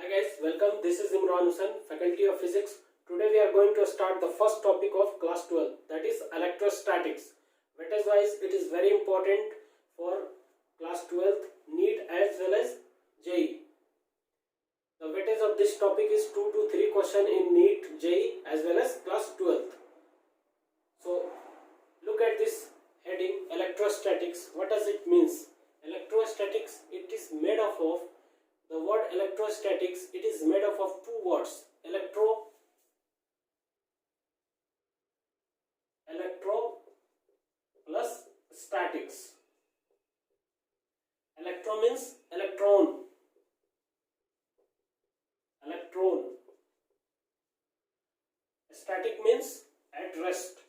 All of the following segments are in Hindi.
Hi guys, welcome. This is Imran Hussain, Faculty of Physics. Today we are going to start the first topic of class 12, that is electrostatics. Weightage wise, it is very important for class 12th NEET as well as JEE. The weightage of this topic is 2 to 3 question in NEET, JEE as well as class 12th. So look at this heading, electrostatics. What does it means? Electrostatics, it is made up of the word electrostatics. It is made up of two words, electro plus statics. Electro means electron. Static means at rest,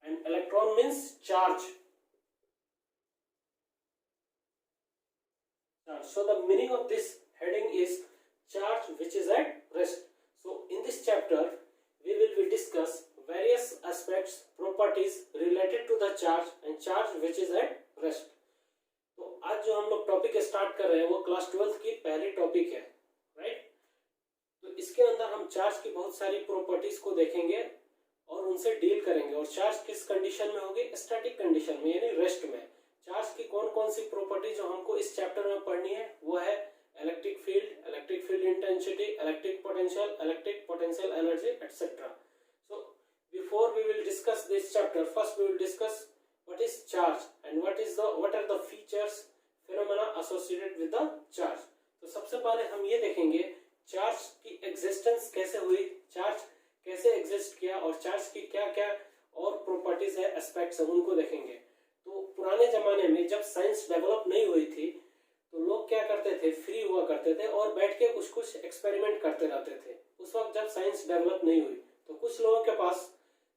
and electron means charge. So the meaning of this heading is charge which is at rest. So in this chapter we will discuss various aspects, properties related to the charge and charge which is at rest. तो आज जो हम लोग टॉपिक स्टार्ट कर रहे हैं वो क्लास 12 की पहली टॉपिक है, राइट। तो इसके अंदर हम चार्ज की बहुत सारी प्रॉपर्टीज को देखेंगे और उनसे डील करेंगे। और चार्ज किस कंडीशन में होगी? स्टैटिक कंडीशन में, यानी रेस्ट में। चार्ज की कौन कौन सी प्रॉपर्टी जो हमको इस चैप्टर में पढ़नी है वो है electric field intensity, electric potential energy etcetera. So before we will discuss this chapter, first we will discuss what is charge and what are the features phenomena associated with the charge। तो सबसे पहले हम ये देखेंगे चार्ज की एग्जिस्टेंस कैसे हुई, चार्ज कैसे एग्जिस्ट किया और चार्ज की क्या क्या और प्रॉपर्टीज है, एस्पेक्ट्स है, उनको देखेंगे। तो पुराने जमाने में जब साइंस डेवलप नहीं हुई थी तो लोग क्या करते थे, फ्री हुआ करते थे और बैठ के कुछ कुछ एक्सपेरिमेंट करते रहते थे। उस वक्त जब साइंस डेवलप नहीं हुई तो कुछ लोगों के पास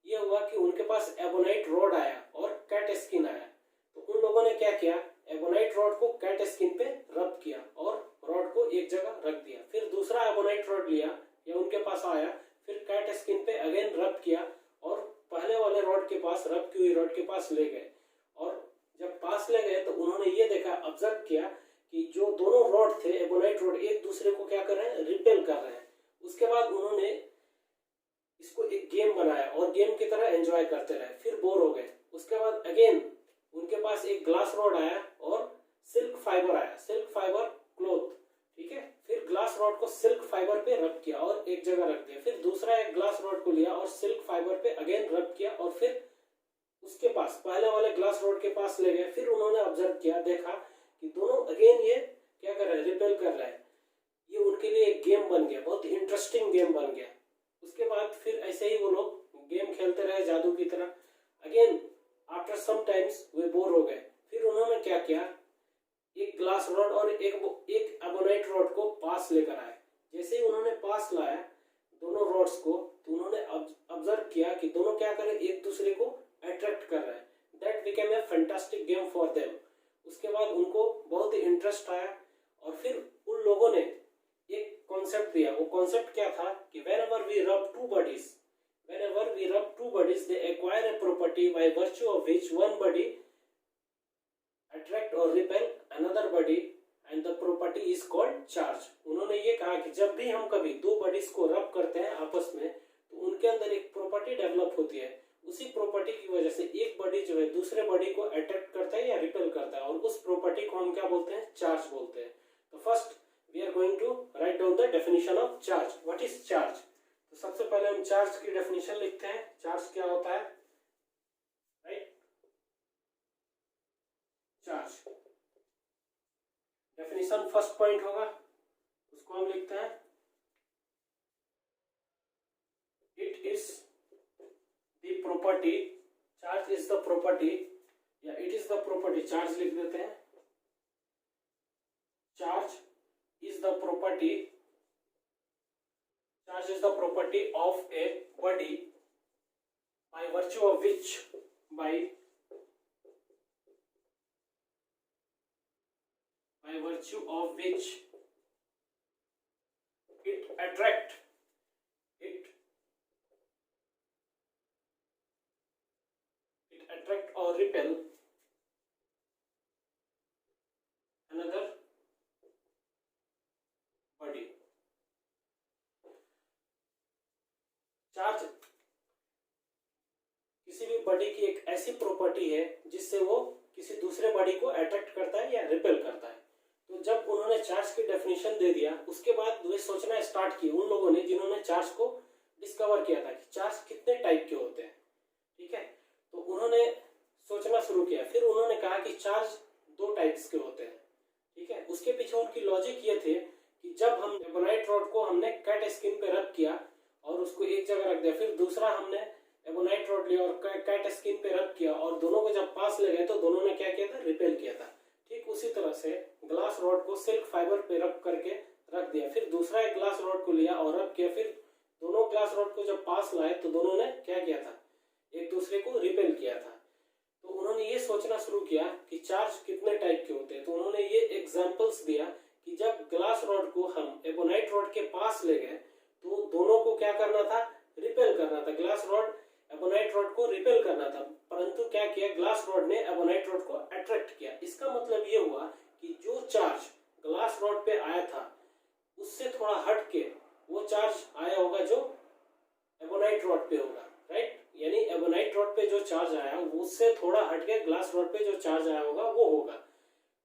ये हुआ कि उनके पास एबोनाइट रॉड आया और कैट स्किन आया। तो उन लोगों ने क्या किया, एबोनाइट रॉड को कैट स्किन पे रब किया और रॉड को एक जगह रख दिया। फिर दूसरा एबोनाइट रॉड लिया या उनके पास आया, फिर कैट स्किन पे अगेन रब किया और पहले वाले रॉड के पास, रब की हुई रॉड के पास ले गए। और जब पास ले गए तो उन्होंने ये देखा, ऑब्जर्व किया कि जो दोनों रॉड थे, एबोनाइट रॉड, एक दूसरे को क्या कर रहे हैं, रिपेल कर रहे हैं। उसके बाद उन्होंने इसको एक गेम बनाया और गेम की तरह एंजॉय करते रहे, फिर बोर हो गए। उसके बाद अगेन उनके पास एक ग्लास रॉड आया और सिल्क फाइबर आया, सिल्क फाइबर क्लॉथ, ठीक है। फिर ग्लास रॉड को सिल्क फाइबर पे रब किया और एक जगह रख दिया। फिर दूसरा एक ग्लास रॉड को लिया और सिल्क फाइबर पे अगेन रब किया और फिर उसके पास, पहले वाले ग्लास रॉड के पास ले गए। फिर उन्होंने ऑब्जर्व किया, देखा कि दोनों अगेन ये क्या कर रहे हैं, रिपेल कर रहे हैं। ये उनके लिए एक गेम बन गया, बहुत इंटरेस्टिंग गेम बन गया। उसके बाद फिर ऐसे ही वो लोग गेम खेलते रहे जादू की तरह। Again after some times way bore हो गए। फिर उन्होंने क्या किया, एक ग्लास रॉड और एक एबोनाइट रॉड को पास लेकर आए। जैसे ही उन्होंने पास लाया दोनों रॉड्स को, तो उन्होंने ऑब्जर्व किया कि दोनों क्या कर रहे हैं, एक दूसरे को अट्रैक्ट कर रहे हैं। That became a fantastic game for them. उसके बाद उनको बहुत ही इंटरेस्ट आया और फिर उन लोगों ने एक कॉन्सेप्ट दिया। वो कॉन्सेप्ट क्या था कि whenever we rub two bodies they acquire a property by virtue of which one body attract or repel another body and the property is called charge। उन्होंने ये कहा कि जब भी हम कभी दो बॉडीज को रब करते हैं आपस में तो उनके अंदर एक प्रॉपर्टी डेवलप होती है। उसी प्रॉपर्टी की वजह से एक बॉडी जो है दूसरे बॉडी को अट्रैक्ट करता है या रिपेल करता है और उस प्रॉपर्टी को हम क्या बोलते हैं, चार्ज बोलते हैं। तो first we are going to write down the definition of charge। what is charge? तो सबसे पहले हम चार्ज की डेफिनेशन लिखते हैं। चार्ज क्या होता है, right. Charge definition first point होगा, उसको हम लिखते हैं it is the property, charge is the property या it is the property, charge लिख देते हैं। Charge is the property of a body by virtue of which it attract or repel another भी बॉडी की एक ऐसी प्रॉपर्टी है जिससे वो किसी दूसरे बॉडी को अट्रैक्ट करता है या रिपेल करता है। तो जब उन्होंने चार्ज की डेफिनेशन दे दिया, उसके बाद वे सोचना स्टार्ट किए उन लोगों ने जिन्होंने चार्ज को डिस्कवर किया था कि चार्ज कितने टाइप के होते हैं। ठीक है, तो उन्होंने सोचना शुरू किया। फिर उन्होंने कहा कि चार्ज दो टाइप्स के होते हैं। ठीक है, उसके पीछे उनकी लॉजिक ये थे कि जब हम एबोनाइट रॉड को हमने कैट स्किन पे रब किया और उसको एक जगह रख दिया, फिर दूसरा हमने एबोनाइट रॉड लिया और कैट स्किन पे रब किया और दोनों को जब पास ले गए तो दोनों ने क्या किया था, रिपेल किया था। ठीक उसी तरह से ग्लास रॉड को सिल्क फाइबर पे रब करके रख दिया, फिर दूसरा एक ग्लास रॉड को लिया और रब किया, फिर दोनों ग्लास रॉड को जब पास लाए तो दोनों ने क्या किया था, एक दूसरे को रिपेल किया था। तो उन्होंने ये सोचना शुरू किया कि चार्ज कितने टाइप के होते हैं। तो उन्होंने ये एग्जांपल्स दिया कि जब ग्लास रॉड को हम एबोनाइट रॉड के पास ले गए तो दोनों को क्या करना था, रिपेल करना था। ग्लास रॉड एबोनाइट रॉड को रिपेल करना था, परंतु क्या किया, ग्लास रॉड ने एबोनाइट रॉड को अट्रैक्ट किया। इसका मतलब ये हुआ कि जो चार्ज ग्लास रॉड पे आया था उससे थोड़ा हट के वो चार्ज आया होगा जो एबोनाइट रॉड पे होगा, राइट। यानी एबोनाइट रॉड पे जो चार्ज आया उससे थोड़ा हट के ग्लास रॉड पे जो चार्ज आया होगा वो होगा।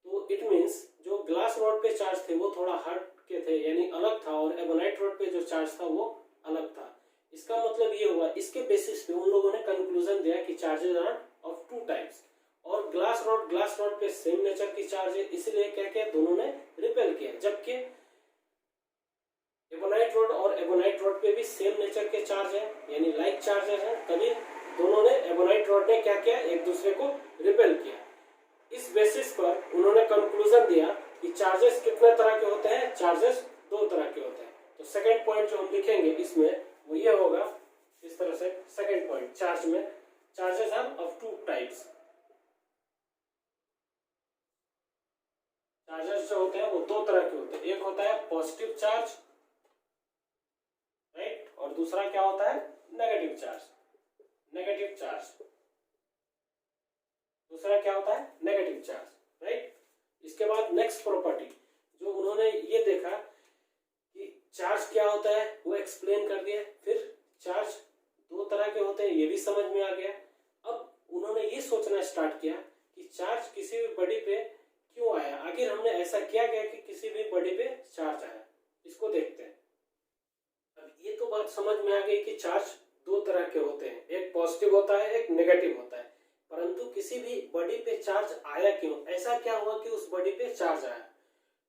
तो इट मींस जो ग्लास रॉड पे चार्ज थे वो थोड़ा हट के थे, यानी अलग था, और एबोनाइट रॉड पे जो चार्ज था वो अलग था। इसका मतलब ये हुआ, इसके बेसिस पे उन लोगों ने कंक्लूजन दिया कि charges are of two types, और ग्लास रॉड पे सेम नेचर की चार्ज है, इसलिए क्या किया, दोनों ने रिपेल किया। जबकि एबोनाइट रॉड और एबोनाइट रॉड पे भी सेम नेचर के चार्ज है, यानी लाइक चार्जेस हैं, तभी दोनों ने एबोनाइट रॉड ने क्या किया, एक दूसरे को रिपेल किया। इस बेसिस पर उन्होंने कंक्लूजन दिया कि चार्जेस कितने तरह के होते हैं, चार्जेस दो तरह के होते हैं। तो सेकंड पॉइंट जो हम लिखेंगे इसमें वो ये होगा, इस तरह से सेकंड पॉइंट, चार्ज में charges are of two types. Charges जो होते हैं वो दो तरह के होते हैं, एक होता है पॉजिटिव चार्ज, राइट, और दूसरा क्या होता है, नेगेटिव चार्ज। नेगेटिव चार्ज दूसरा क्या होता है, नेगेटिव चार्ज, राइट। इसके बाद नेक्स्ट प्रॉपर्टी जो उन्होंने ये देखा कि चार्ज क्या होता है वो एक्सप्लेन कर दिया, फिर चार्ज दो तरह के होते हैं ये भी समझ में आ गया। अब उन्होंने ये सोचना स्टार्ट किया कि चार्ज किसी भी बॉडी पे क्यों आया, आखिर हमने ऐसा क्या किया कि किसी भी बॉडी पे चार्ज आया, इसको देखते हैं। अब ये तो बात समझ में आ गई कि चार्ज दो तरह के होते हैं, एक पॉजिटिव होता है, एक नेगेटिव होता है। परंतु किसी भी बॉडी पे चार्ज आया क्यों, ऐसा क्या हुआ कि उस बॉडी पे चार्ज आया।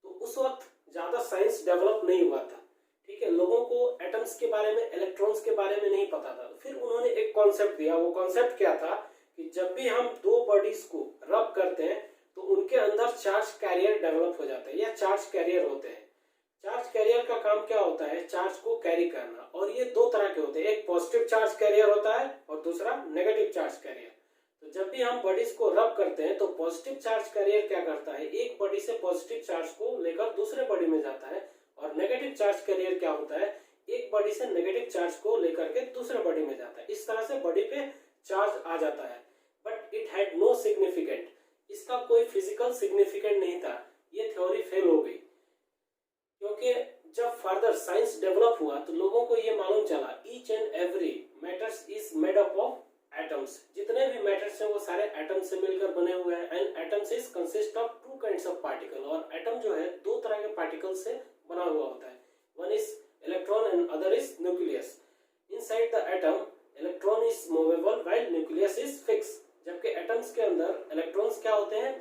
तो उस वक्त ज्यादा साइंस डेवलप नहीं हुआ था, ठीक है, लोगों को एटम्स के बारे में, इलेक्ट्रॉन्स के बारे में नहीं पता था। फिर उन्होंने एक कॉन्सेप्ट दिया, वो कॉन्सेप्ट क्या था कि जब भी हम दो बॉडीज को रब करते हैं तो उनके अंदर चार्ज कैरियर डेवलप हो जाता है या चार्ज कैरियर होते हैं। चार्ज कैरियर का काम क्या होता है, चार्ज को कैरी करना, और ये दो तरह के होते हैं, एक पॉजिटिव चार्ज कैरियर होता है और दूसरा नेगेटिव चार्ज कैरियर। तो जब भी हम बॉडीज को रब करते हैं तो पॉजिटिव चार्ज कैरियर क्या करता है, एक बॉडी से पॉजिटिव चार्ज को लेकर दूसरे बॉडी में जाता है, और नेगेटिव चार्ज कैरियर क्या होता है, एक बॉडी से नेगेटिव चार्ज को लेकर के दूसरे बॉडी में जाता है। इस तरह से बॉडी पे चार्ज आ जाता है, but it had no significant, इसका कोई फिजिकल सिग्निफिकेंट नहीं था। ये थ्योरी फेल हो गई, क्योंकि जब फर्दर साइंस डेवलप हुआ तो लोगों को ये मालूम चला each and every matters is made up of atoms. जितने भी मैटर्स हैं वो सारे एटम से मिलकर बने हुए हैं, and atoms is consist of two kinds of particle, और एटम जो है दो तरह के पार्टिकल से बना हुआ होता है, one is electron and other is nucleus. Inside the atom electron is movable while nucleus is fix. जबकि एटम्स के अंदर इलेक्ट्रॉन्स क्या होते हैं,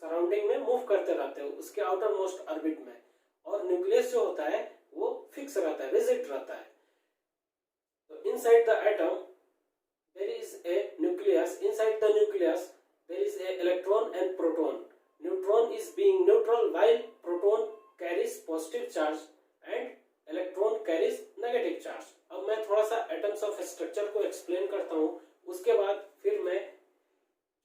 सराउंडिंग में मूव करते रहते हैं उसके आउटर मोस्ट ऑर्बिट में, और न्यूक्लियस जो होता है वो फिक्स रहता है, रिजिड रहता है। तो inside the atom there is a nucleus, inside the nucleus there is a electron and proton. Neutron is being neutral while proton carries positive charge and electron carries negative charge. अब मैं थोड़ा सा atoms of structure को explain करता हूँ, उसके बाद फिर मैं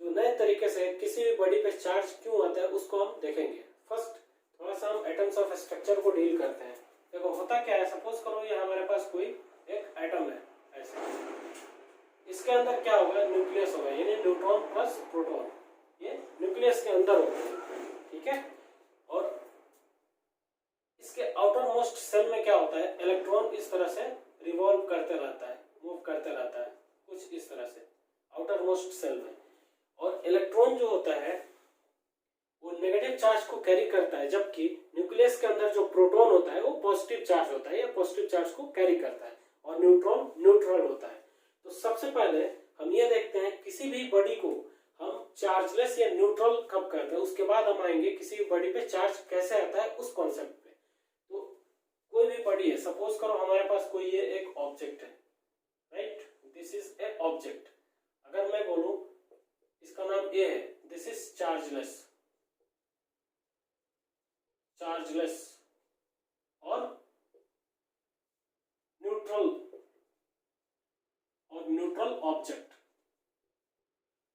जो नए तरीके से किसी भी बॉडी पे चार्ज क्यों आता है उसको हम देखेंगे। फर्स्ट थोड़ा सा हम atoms of structure को डील करते हैं। देखो होता क्या है, सपोज करो ये हमारे पास कोई एक एटम है ऐसे, इसके अंदर क्या होगा, न्यूक्लियस होगा, यानी न्यूट्रॉन प्लस प्रोटॉन, ये न्यूक्लियस के अंदर होगा, ठीक है। और इसके आउटर मोस्ट सेल में क्या होता है, इलेक्ट्रॉन इस तरह से रिवॉल्व करते रहता है, मूव करते रहता है, कुछ इस तरह से आउटर मोस्ट सेल में। और इलेक्ट्रॉन जो होता है वो नेगेटिव चार्ज को कैरी करता है, जबकि न्यूक्लियस के अंदर जो प्रोटॉन होता है वो पॉजिटिव चार्ज होता है या पॉजिटिव चार्ज को कैरी करता है, और न्यूट्रॉन न्यूट्रल होता है। तो सबसे पहले हम ये देखते हैं किसी भी बॉडी को हम चार्जलेस या न्यूट्रल कब करते हैं, उसके बाद हम आएंगे किसी भी बॉडी पे चार्ज कैसे आता है उस कॉन्सेप्ट पे। तो कोई भी बॉडी है, सपोज करो हमारे पास कोई ये एक ऑब्जेक्ट है, right, this is a object. अगर मैं बोलूं इसका नाम ए है, दिस इज चार्जलेस, चार्जलेस और न्यूट्रल, और न्यूट्रल ऑब्जेक्ट।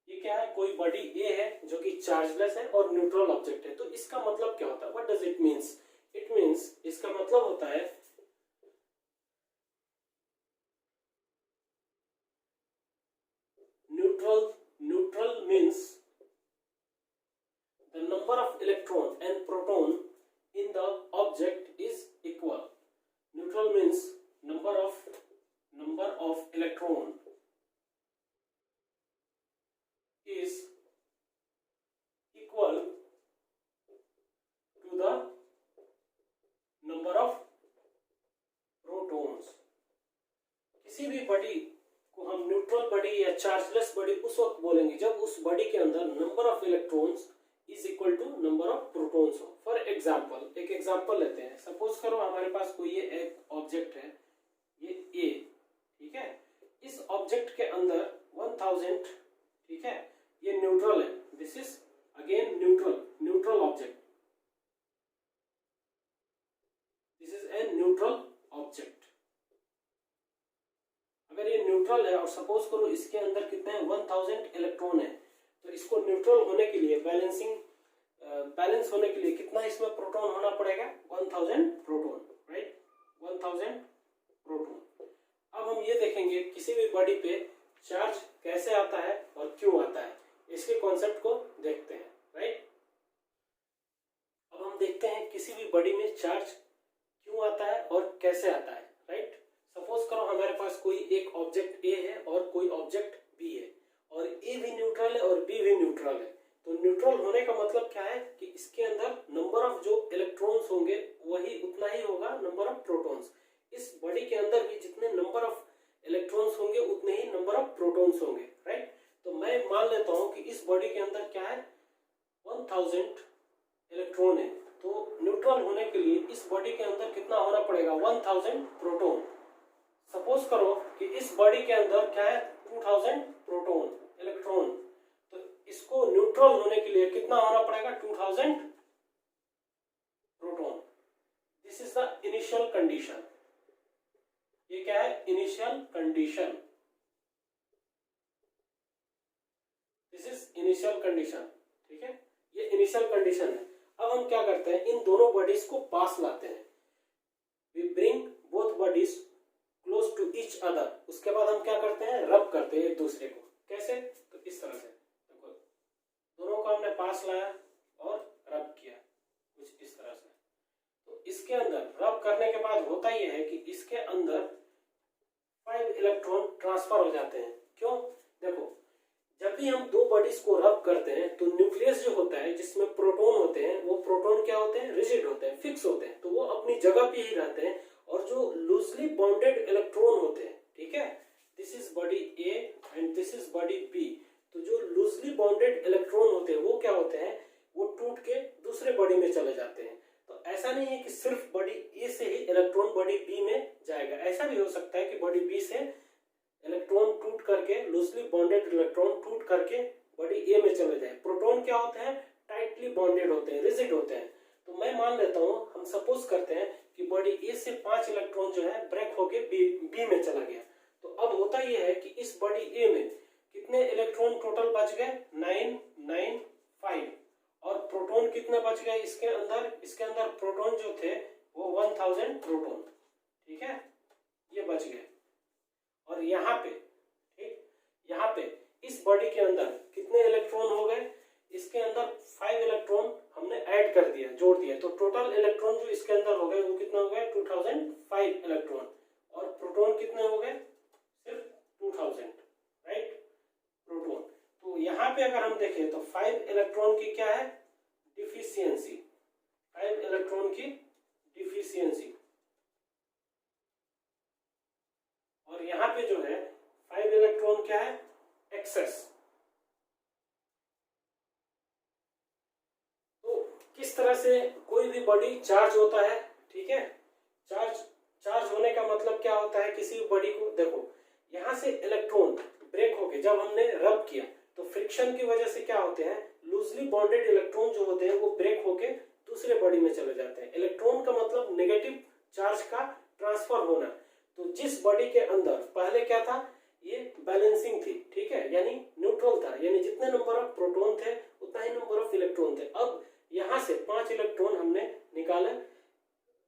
ये क्या है, कोई बॉडी ए है जो कि चार्जलेस है और न्यूट्रल ऑब्जेक्ट है। तो इसका मतलब क्या होता है, what does it means? It means, इसका मतलब होता है neutral means the number of electron and proton in the object is equal. Neutral means number of electron is equal to the number of protons. किसी भी बॉडी को हम न्यूट्रल बॉडी या चार्जलेस बॉडी उस वक्त बोलेंगे जब उस बॉडी के अंदर number of electrons is equal to number of protons हो। फॉर एग्जाम्पल, एक एग्जाम्पल लेते हैं। सपोज करो हमारे पास कोई ये एक ऑब्जेक्ट है, ये ए, ठीक है। इस ऑब्जेक्ट के अंदर 1000, ठीक है, ये न्यूट्रल है, this is again neutral object, this is a neutral object. अगर ये न्यूट्रल है और सपोज करो इसके अंदर कितने हैं, 1000 इलेक्ट्रॉन है, तो इसको न्यूट्रल होने के लिए, बैलेंस होने के लिए कितना इसमें प्रोटॉन होना पड़ेगा, 1000 प्रोटॉन, राइट, 1000 प्रोटॉन। अब हम ये देखेंगे किसी भी बॉडी पे चार्ज कैसे आता है और क्यों आता है, इसके कॉन्सेप्ट को देखते हैं, राइट। अब हम देखते हैं किसी भी बॉडी में चार्ज क्यों आता है और कैसे आता है, राइट। सपोज करो हमारे पास कोई एक ऑब्जेक्ट ए है और कोई ऑब्जेक्ट बी है, और ए भी न्यूट्रल है और बी भी न्यूट्रल है। तो न्यूट्रल होने का मतलब क्या है कि इसके अंदर नंबर ऑफ जो इलेक्ट्रॉन्स होंगे वही उतना ही होगा नंबर ऑफ प्रोटॉन्स। इस बॉडी के अंदर भी जितने नंबर ऑफ इलेक्ट्रॉन्स होंगे उतने ही नंबर ऑफ प्रोटॉन्स होंगे, राइट। तो मैं मान लेता हूं कि इस बॉडी के अंदर क्या है, 1000 इलेक्ट्रॉन है। तो न्यूट्रल होने के लिए इस बॉडी के अंदर कितना होना पड़ेगा, 1000 प्रोटॉन। सपोज करो कि इस बॉडी के अंदर क्या है, 2000 प्रोटॉन इलेक्ट्रॉन, तो इसको न्यूट्रल होने के लिए कितना होना पड़ेगा, 2000 proton. This is the initial condition. ये क्या है, initial condition, this is initial condition, ठीक है, ये इनिशियल कंडीशन है। अब हम क्या करते हैं, इन दोनों बॉडीज को पास लाते हैं, we bring both bodies close to each other. उसके बाद हम क्या करते हैं, रब करते हैं एक दूसरे को। कैसे, तो इस तरह से, देखो दोनों को हमने पास लाया और रब किया, कुछ इस तरह से। तो इसके अंदर रब करने के बाद होता यह है कि इसके अंदर 5 इलेक्ट्रॉन ट्रांसफर हो जाते हैं। क्यों, देखो जब भी हम दो बॉडीज को रब करते हैं तो न्यूक्लियस जो होता है जिसमें प्रोटॉन होते हैं, वो प्रोटॉन क्या होते हैं, रिजिड होते हैं, फिक्स होते हैं, तो वो अपनी जगह पे ही रहते हैं। और जो लूजली बॉन्डेड इलेक्ट्रॉन होते हैं, ठीक है, this is body A and this is body B. तो जो लूजली बॉन्डेड इलेक्ट्रॉन होते हैं वो क्या होते हैं, वो टूट के दूसरे बॉडी में चले जाते हैं। तो ऐसा नहीं है कि सिर्फ बॉडी ए से ही इलेक्ट्रॉन बॉडी बी में जाएगा, ऐसा भी हो सकता है कि बॉडी बी से इलेक्ट्रॉन टूट करके, लूजली बॉन्डेड इलेक्ट्रॉन टूट करके बॉडी ए में चले जाए। प्रोटॉन क्या होते हैं, टाइटली बॉन्डेड होते हैं, रिजिड होते हैं। तो मैं मान लेता हूं, हम सपोज करते हैं कि बॉडी ए से 5 इलेक्ट्रॉन जो है ब्रेक होके बी में चला गया। तो अब होता यह है कि इस बॉडी ए में कितने इलेक्ट्रॉन टोटल बच गए, 9, 9, 5। और प्रोटॉन कितने बच गए इसके अंदर प्रोटॉन जो थे वो 1000 प्रोटॉन, ठीक है, ये बच गए। और यहाँ पे, ठीक, यहाँ पे इस बॉडी के अंदर कितने इलेक्ट्रॉन हो गए, इसके अंदर 5 इलेक्ट्रॉन हमने ऐड कर दिया, जोड़ दिया। तो टोटल इलेक्ट्रॉन जो इसके अंदर हो गए वो कितना हो गए, 2005 इलेक्ट्रॉन। और प्रोटॉन कितने हो गए, सिर्फ 2000, राइट। प्रोटॉन। तो यहाँ पे अगर हम देखें तो 5 इलेक्ट्रॉन की क्या है, डिफिशियंसी, 5 इलेक्ट्रॉन की डिफिशियंसी। और यहाँ पे जो है 5 इलेक्ट्रॉन क्या है, एक्सेस। तो किस तरह से कोई भी बॉडी चार्ज होता है, ठीक है। चार्ज होने का मतलब क्या होता है, किसी भी बॉडी को, देखो यहाँ से इलेक्ट्रॉन ब्रेक होके जब हमने रब किया तो फ्रिक्शन की वजह से क्या होते हैं, लूजली बॉन्डेड इलेक्ट्रॉन जो होते हैं वो ब्रेक होके दूसरे बॉडी में चले जाते हैं। इलेक्ट्रॉन का मतलब नेगेटिव चार्ज का ट्रांसफर होना। तो जिस बॉडी के अंदर पहले क्या था, ये बैलेंसिंग थी, ठीक है, यानी न्यूट्रल था, यानी जितने नंबर ऑफ प्रोटॉन थे उतना ही नंबर ऑफ इलेक्ट्रॉन थे। अब यहाँ से 5 इलेक्ट्रॉन हमने निकाले,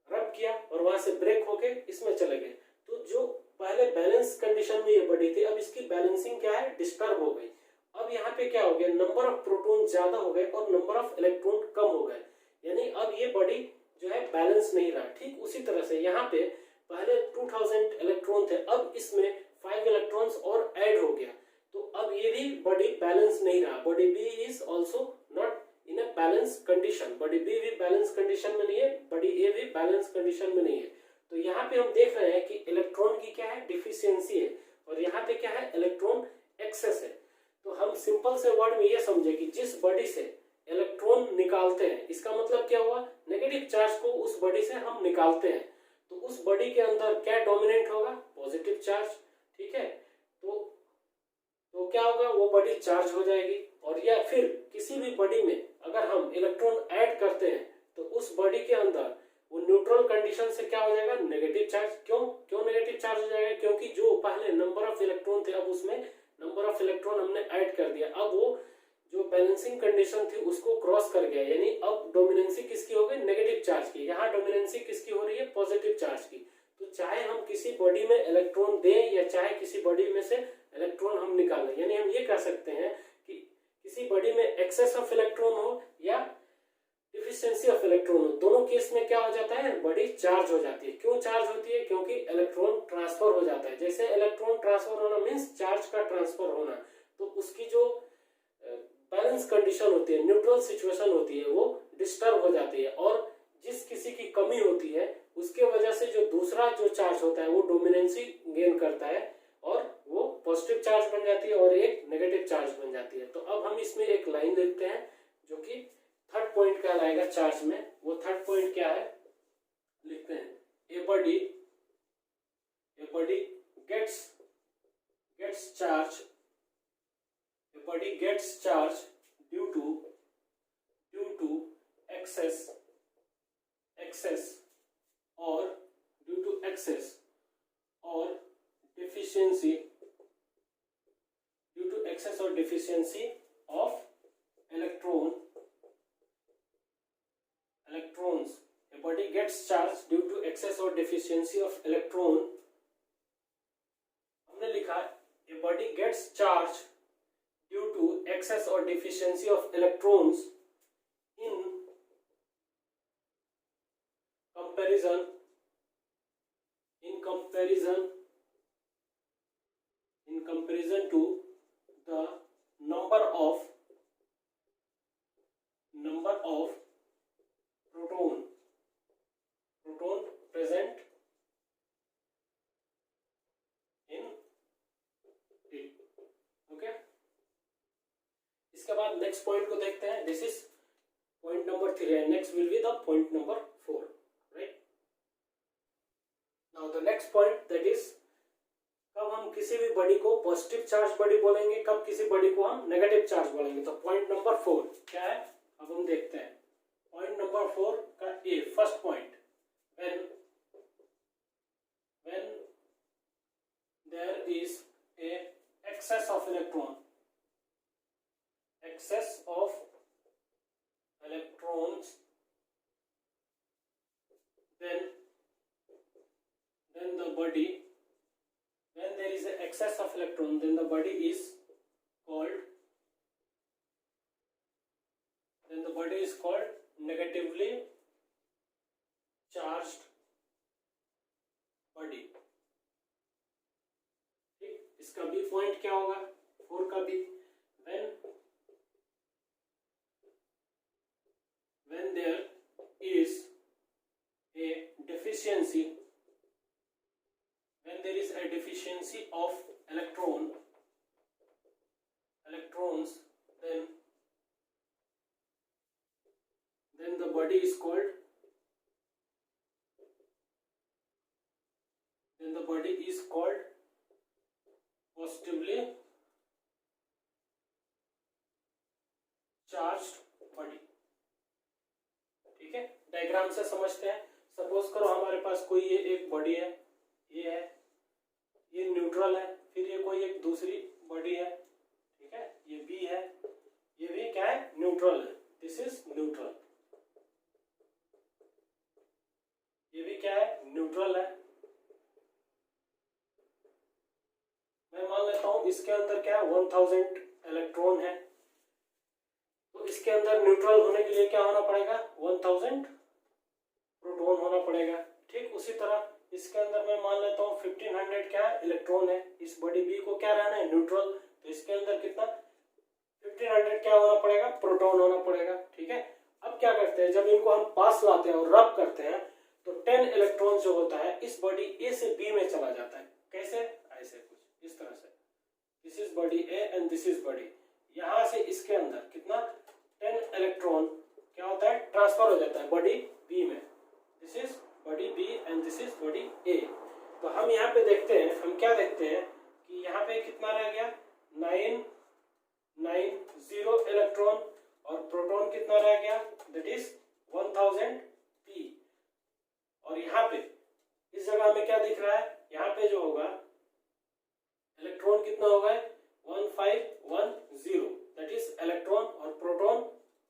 रब किया और वहां से ब्रेक होके इसमें चले गए। तो जो पहले बैलेंस कंडीशन में ये बड़ी थी, अब इसकी बैलेंसिंग क्या है, डिस्टर्ब हो गई। अब यहाँ पे क्या हो गया, नंबर ऑफ प्रोटॉन ज्यादा हो गए और नंबर ऑफ इलेक्ट्रॉन कम हो गए, यानी अब ये बॉडी जो है बैलेंस नहीं रहा। ठीक उसी तरह से यहाँ पे पहले 2000 इलेक्ट्रॉन थे, अब इसमें 5 इलेक्ट्रॉन्स और ऐड हो गया, तो अब ये भी बॉडी बैलेंस नहीं रहा। Body B is also not in a balance condition, body B भी बैलेंस कंडीशन में नहीं है, बॉडी ए भी बैलेंस कंडीशन में नहीं है। तो यहाँ पे हम देख रहे हैं कि इलेक्ट्रॉन की क्या है, डिफिशियंसी है, और यहाँ पे क्या है, इलेक्ट्रॉन एक्सेस है। तो हम सिंपल से वर्ड में ये समझे कि जिस बॉडी से इलेक्ट्रॉन निकालते हैं, इसका मतलब क्या हुआ, नेगेटिव चार्ज को उस बॉडी से हम निकालते हैं, तो उस बॉडी के अंदर क्या डोमिनेंट होगा, पॉजिटिव चार्ज, ठीक है। तो क्या होगा, वो बॉडी चार्ज हो जाएगी। और या फिर किसी भी बॉडी में अगर हम इलेक्ट्रॉन ऐड करते हैं तो उस बॉडी के अंदर वो न्यूट्रल कंडीशन से क्या हो जाएगा, नेगेटिव चार्ज। क्यों नेगेटिव चार्ज हो जाएगा, क्योंकि जो पहले नंबर ऑफ इलेक्ट्रॉन थे अब उसमें नंबर ऑफ इलेक्ट्रॉन हमने ऐड कर दिया, अब वो जो बैलेंसिंग कंडीशन थी उसको क्रॉस कर गया, यानी अब डोमिनेंसी किसकी हो गई, नेगेटिव चार्ज की। यहाँ डोमिनेंसी किसकी हो रही है, पॉजिटिव चार्ज की। तो चाहे हम किसी बॉडी में इलेक्ट्रॉन दें या चाहे किसी बॉडी में से इलेक्ट्रॉन हम निकालें, यानी हम ये कह सकते हैं कि किसी बॉडी में एक्सेस ऑफ इलेक्ट्रॉन हो या डिफिशियंसी ऑफ इलेक्ट्रॉन हो, दोनों केस में क्या हो जाता है, बॉडी चार्ज हो जाती है। क्यों चार्ज होती है, क्योंकि इलेक्ट्रॉन ट्रांसफर हो जाता है। जैसे इलेक्ट्रॉन ट्रांसफर होना मीन्स चार्ज का ट्रांसफर होना, तो उसकी जो बैलेंस कंडीशन होती है, न्यूट्रल सिचुएशन होती है, वो डिस्टर्ब हो जाती है। और जिस किसी की कमी होती है उसके वजह से जो दूसरा जो चार्ज होता है वो डोमिनेंसी गेन करता है और वो पॉजिटिव चार्ज बन जाती है और एक नेगेटिव चार्ज बन जाती है। तो अब हम इसमें एक लाइन देखते हैं जो कि थर्ड पॉइंट कहलाएगा चार्ज में। वो थर्ड पॉइंट क्या है, लिखते हैं, a body gets charge, a body gets charge due to excess or due to excess or deficiency of electrons. A body gets charge due to excess or deficiency of electron. हमने लिखा a body gets charge due to excess or deficiency of electrons in comparison to the number of proton present in it. Okay, इसके बाद नेक्स्ट पॉइंट को देखते हैं। This is point number 3 and next will be the point number 4, right? Now the next point, that is, कब हम किसी भी बॉडी को पॉजिटिव चार्ज बॉडी बोलेंगे, कब किसी बॉडी को हम नेगेटिव चार्ज बोलेंगे। तो पॉइंट नंबर 4 क्या है, अब हम देखते हैं। पॉइंट नंबर 4 का A, first point, when there is a excess of electrons, then the body, when there is an excess of electron, then the body is called negatively charged body। ठीक, इसका बी पॉइंट क्या होगा, 4 का B, when there is a deficiency, when there is a deficiency of electrons, then the body is called positively charged body. ठीक है, डायग्राम से समझते हैं। सपोज करो हमारे पास कोई ये एक बॉडी है, ये है, ये न्यूट्रल है, फिर ये कोई एक दूसरी बॉडी है, ठीक है, ये बी है, ये भी क्या है, न्यूट्रल है, दिस इज न्यूट्रल, ये भी क्या है, न्यूट्रल है। मैं मान लेता हूं इसके अंदर क्या है, 1000 इलेक्ट्रॉन है, तो इसके अंदर न्यूट्रल होने के लिए क्या होना पड़ेगा, 1000 प्रोटॉन होना पड़ेगा। ठीक उसी तरह इसके अंदर मैं मान लेता हूँ 1500 क्या है, इलेक्ट्रॉन है, इस बॉडी बी को क्या रहना है, न्यूट्रल, तो इसके अंदर कितना 1500 क्या होना पड़ेगा, प्रोटॉन होना पड़ेगा। ठीक है, अब क्या करते हैं, जब इनको हम पास लाते हैं और रब करते हैं तो 10 इलेक्ट्रॉन जो होता है इस बॉडी ए से बी में चला जाता है। कैसे, ऐसे कुछ इस तरह से, this is body A and this is body, यहां से इसके अंदर कितना 10 इलेक्ट्रॉन क्या होता है, ट्रांसफर हो जाता है बॉडी बी में, this is body B and this is body A. तो हम यहाँ पे देखते हैं, हम क्या देखते हैं कि यहाँ पे कितना रह गया, 990 इलेक्ट्रॉन, और प्रोटॉन कितना रह गया, दैट इज 1000 पी। और यहाँ पे इस जगह में क्या दिख रहा है, यहाँ पे जो होगा इलेक्ट्रॉन कितना होगा, 1510, दैट इज इलेक्ट्रॉन, और प्रोटॉन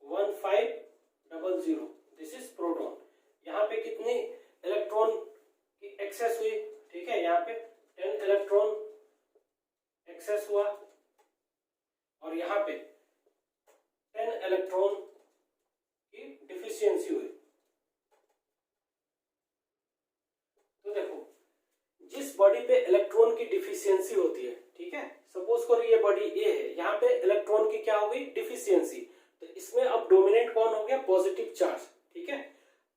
1500, दिस इज प्रोटॉन। यहाँ पे कितनी इलेक्ट्रॉन की एक्सेस हुई, ठीक है, यहाँ पे 10 इलेक्ट्रॉन एक्सेस हुआ, और यहाँ पे 10 इलेक्ट्रॉन की डिफिशियंसी हुई। तो देखो, जिस बॉडी पे इलेक्ट्रॉन की डिफिशियंसी होती है, ठीक है, सपोज करो ये बॉडी ए है, यहाँ पे इलेक्ट्रॉन की क्या होगी, डिफिशियंसी, तो इसमें अब डोमिनेंट कौन हो गया, पॉजिटिव चार्ज। ठीक है,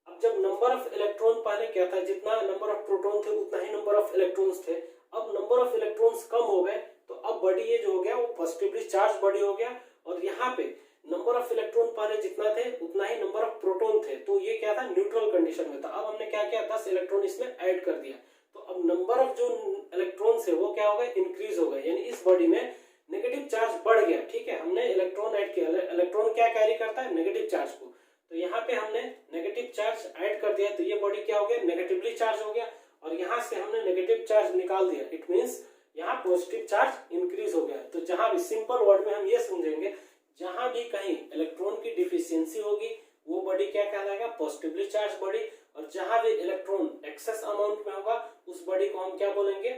अब जब नंबर ऑफ इलेक्ट्रॉन पहले क्या था, जितना नंबर ऑफ प्रोटॉन थे उतना ही नंबर ऑफ इलेक्ट्रॉन्स थे, अब नंबर ऑफ इलेक्ट्रॉन्स कम हो गए, तो अब बॉडी ये जो हो गया वो पॉजिटिवली चार्ज बॉडी हो गया, और यहाँ पे नंबर ऑफ इलेक्ट्रॉन पहले जितना थे उतना ही नंबर ऑफ प्रोटॉन थे, तो ये क्या था, न्यूट्रल कंडीशन में था। अब हमने क्या किया, 10 इलेक्ट्रॉन इसमें ऐड कर दिया, तो अब नंबर ऑफ जो इलेक्ट्रॉन्स है वो क्या हो गए, इंक्रीज हो गए, यानी इस बॉडी में नेगेटिव चार्ज बढ़ गया। ठीक है, हमने इलेक्ट्रॉन ऐड किया, इलेक्ट्रॉन क्या कैरी करता है, नेगेटिव चार्ज को, तो यहाँ पे हमने नेगेटिव चार्ज ऐड कर दिया, तो ये बॉडी क्या हो गया, नेगेटिवली चार्ज हो गया, और यहाँ से हमने नेगेटिव चार्ज निकाल दिया, इट मींस यहाँ पॉजिटिव चार्ज इंक्रीज हो गया। तो जहां भी, सिंपल वर्ड में हम ये समझेंगे, जहां भी कहीं इलेक्ट्रॉन की डिफिशियंसी होगी वो बॉडी क्या कहलाएगा, पॉजिटिवली चार्ज बॉडी, और जहां भी इलेक्ट्रॉन एक्सेस अमाउंट में होगा उस बॉडी को हम क्या बोलेंगे,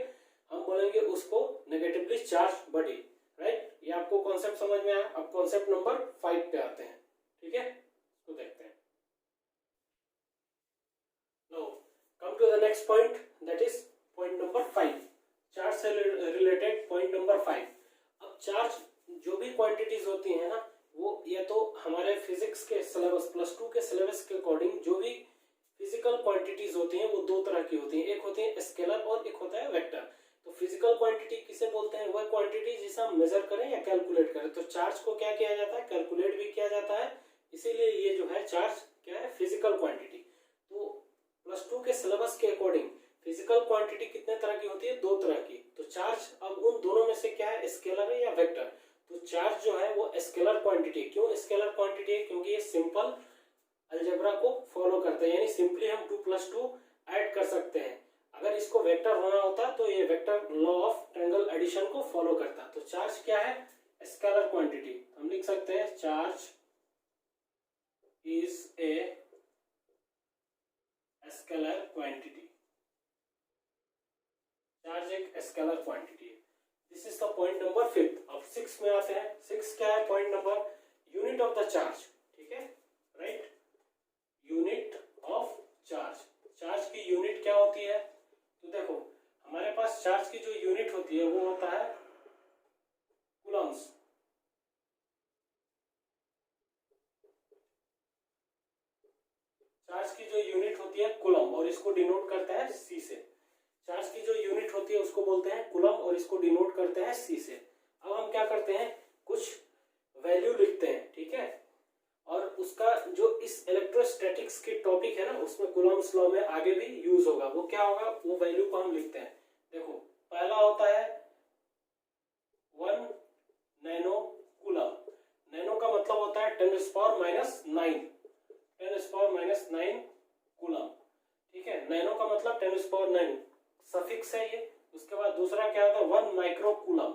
हम बोलेंगे उसको नेगेटिवली चार्ज बॉडी। राइट, ये आपको कॉन्सेप्ट समझ में आया। अब कॉन्सेप्ट नंबर 5 पे आते हैं। ठीक है, तो देखते हैं। Now come to the next point, that is point number 5, charge से रिलेटेड पॉइंट नंबर 5। अब चार्ज जो भी क्वांटिटीज होती है ना, वो या तो हमारे फिजिक्स के सिलेबस +2 के सिलेबस के अकॉर्डिंग जो भी फिजिकल क्वांटिटीज होती हैं वो दो तरह की होती हैं, एक होती है स्केलर और एक होता है वेक्टर। तो फिजिकल क्वांटिटी किसे बोलते हैं, वह क्वांटिटी जिसे हम मेजर करें या कैलकुलेट करें। तो चार्ज को क्या किया जाता है, कैलकुलेट भी किया जाता है, इसीलिए ये जो है चार्ज क्या है, फिजिकल क्वांटिटी। तो +2 के सिलेबस के अकॉर्डिंग फिजिकल क्वांटिटी कितने तरह की होती है, 2 तरह की। तो चार्ज अब उन दोनों में से क्या है, स्केलर है या वेक्टर। तो चार्ज जो है वो स्केलर क्वांटिटी। क्यों स्केलर क्वांटिटी है, क्योंकि ये सिंपल अलजेब्रा को फॉलो करते हैं, यानी सिंपली हम 2+2 ऐड कर सकते हैं। अगर इसको वेक्टर होना होता तो ये vector law of triangle addition को फॉलो करता। तो चार्ज क्या है, स्केलर क्वांटिटी। हम लिख सकते हैं charge is a scalar quantity. Charge एक स्केलर क्वांटिटी है। This is the point number 5। अब 6 में आते हैं। 6 क्या है, point number, unit of the charge. ठीक है, right, unit of charge. Charge की यूनिट क्या होती है, तो देखो हमारे पास चार्ज की जो यूनिट होती है वो होता है कूलम्स। चार्ज की जो यूनिट होती है कूलम और इसको डिनोट करते हैं सी से। चार्ज की जो यूनिट होती है उसको बोलते हैं कूलम और इसको डिनोट करते हैं सी से। अब हम क्या करते हैं, कुछ वैल्यू लिखते हैं, ठीक है, और उसका जो इस इलेक्ट्रोस्टैटिक्स की टॉपिक है ना उसमें कूलम्स लॉ में आगे भी यूज होगा। वो क्या होगा, वो वैल्यू को हम लिखते हैं। देखो पहला होता है 1 नैनो कूलम। नैनो का मतलब होता है 10⁻⁹ 10⁻⁹ कूलम, ठीक है। नैनो का मतलब 10⁻⁹ सफिक्स है ये। उसके बाद दूसरा क्या होता है 1 माइक्रो कूलम।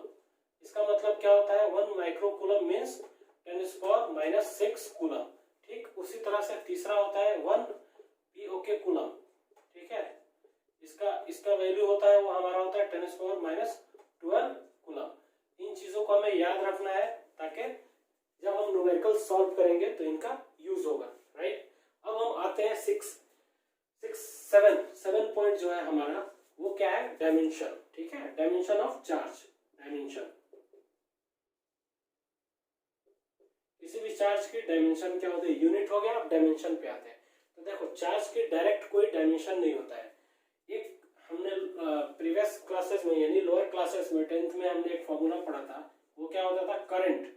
इसका मतलब क्या होता है 1 माइक्रो कूलम मीन्स 10⁻⁶ कूलम। ठीक उसी तरह से तीसरा होता है 1 पीओके कूलम, ठीक है। इसका वैल्यू होता है वो हमारा होता है 10⁻⁻12 कूलम। इन चीजों को हमें याद रखना है ताकि जब हम न्यूमेरिकल सॉल्व करेंगे तो इनका यूज होगा, राइट। अब हम आते हैं 7 पॉइंट जो है हमारा वो क्या है, डायमेंशन, ठीक है। डायमेंशन ऑफ चार्ज, डायमेंशन किसी भी चार्ज की डायमेंशन क्या होती है, यूनिट हो गया। अब डायमेंशन पे आते हैं। तो देखो चार्ज की डायरेक्ट कोई डायमेंशन नहीं होता है। एक हमने प्रीवियस क्लासेस में यानी लोअर क्लासेस में 10th में हमने एक फॉर्मूला पढ़ा था। वो क्या होता था, करंट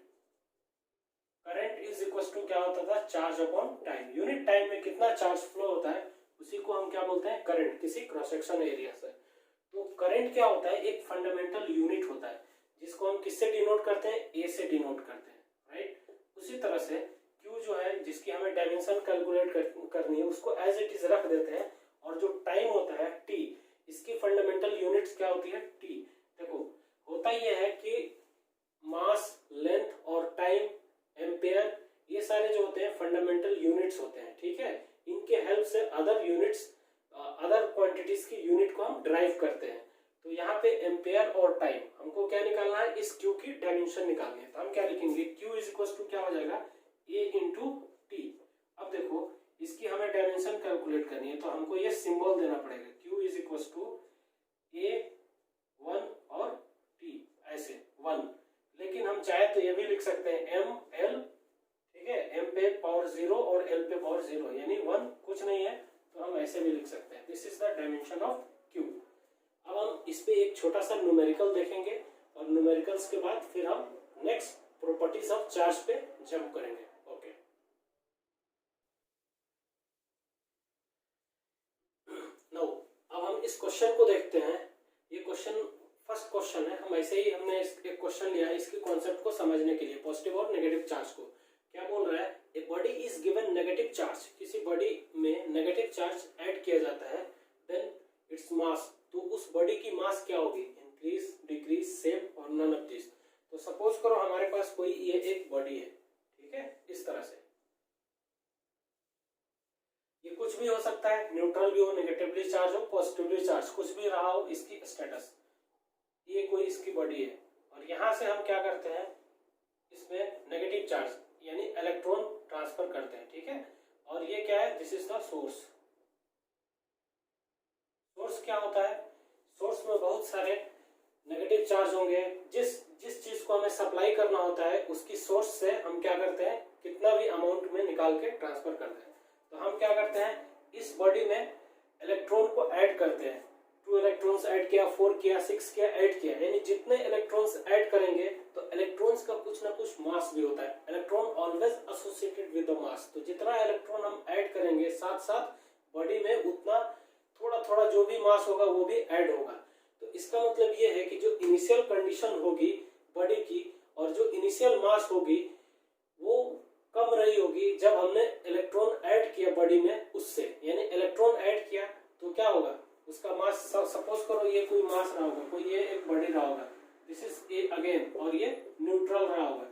इज इक्वल टू क्या होता था, charge upon time. Unit time में कितना चार्ज फ्लो होता है उसी को हम क्या बोलते हैं, करंट, किसी क्रॉस सेक्शन एरिया से। तो करंट क्या होता है, एक फंडामेंटल यूनिट होता है जिसको हम किससे डिनोट करते हैं, ए से डिनोट करते हैं, राइट। उसी तरह से Q जो है जिसकी हमें डायमेंशन कैलकुलेट करनी है उसको एज इट इज रख देते हैं। और जो टाइम होता है T, इसकी फंडामेंटल यूनिट्स क्या होती है, T। देखो होता यह है कि मास, लेंथ और टाइम, एम्पेयर, ये सारे जो होते हैं फंडामेंटल यूनिट्स होते हैं, ठीक है। इनके हेल्प से अदर यूनिट्स, अदर क्वांटिटीज की यूनिट को हम ड्राइव करते हैं। तो यहाँ पे एम्पेयर और टाइम हमको क्या निकालना है, इस Q की डायमेंशन निकालनी है। तो हम क्या लिखेंगे, Q इज इक्वल टू क्या हो जाएगा, A इंटू टी। अब देखो इसकी हमें डायमेंशन कैलकुलेट करनी है तो हमको ये सिंबल देना पड़ेगा, Q is equal to A 1 और T, ऐसे 1। लेकिन हम चाहे तो ये भी लिख सकते हैं ML, ठीक है, M पे पावर 0 और L पे पावर 0 यानी 1 कुछ नहीं है, तो हम ऐसे भी लिख सकते हैं। This is the dimension of Q। अब हम इस पे एक छोटा सा न्यूमेरिकल देखेंगे और न्यूमेरिकल्स के बाद फिर हम नेक्स्ट प्रॉपर्टीज ऑफ चार्ज पे जंप करेंगे। ओके, नाउ अब हम इस क्वेश्चन को देखते हैं। ये क्वेश्चन फर्स्ट क्वेश्चन है। हम ऐसे ही हमने एक क्वेश्चन लिया है इसके कॉन्सेप्ट को समझने के लिए, पॉजिटिव और नेगेटिव चार्ज को। क्या बोल रहा है, a body is given negative charge, किसी बॉडी में नेगेटिव चार्ज ऐड किया जाता है, देन इट्स मास, तो उस बॉडी की मास क्या होगी, इंक्रीज, डिक्रीज, सेम और नन ऑफ दिस। तो सपोज करो हमारे पास कोई ये एक बॉडी है, ठीक है, इस तरह से। ये कुछ भी हो सकता है, न्यूट्रल भी हो, नेगेटिवली चार्ज हो, पॉजिटिवली चार्ज, कुछ भी रहा हो इसकी स्टेटस। ये कोई इसकी बॉडी है और यहां से हम क्या करते हैं, इसमें नेगेटिव चार्ज यानी इलेक्ट्रॉन ट्रांसफर करते हैं, ठीक है। और ये क्या है, this is the source. Source क्या होता है, सोर्स में बहुत सारे नेगेटिव चार्ज होंगे। जिस चीज को हमें सप्लाई करना होता है उसकी सोर्स से हम क्या करते हैं, कितना भी अमाउंट में निकाल के ट्रांसफर करते हैं। तो हम क्या करते हैं, इस बॉडी में इलेक्ट्रॉन को ऐड करते हैं। 2 इलेक्ट्रॉन्स ऐड किया, 4 किया, 6 किया, ऐड किया, यानी जितने इलेक्ट्रॉन्स ऐड करेंगे तो इलेक्ट्रॉन्स का कुछ ना कुछ मास भी होता है। Electron always associated with the mass. तो जितना इलेक्ट्रॉन हम ऐड करेंगे साथ साथ बॉडी में उतना थोड़ा थोड़ा जो भी मास होगा वो भी ऐड होगा। तो इसका मतलब ये है कि जो इनिशियल कंडीशन होगी बॉडी की और जो इनिशियल मास होगी वो कम रही होगी जब हमने इलेक्ट्रॉन ऐड किया बॉडी में उससे। यानी इलेक्ट्रॉन ऐड किया तो क्या होगा, उसका मास, सपोज करो ये कोई मास रहा होगा, कोई ये एक बॉडी रहा होगा, दिस इज ए अगेन, और ये न्यूट्रल रहा होगा।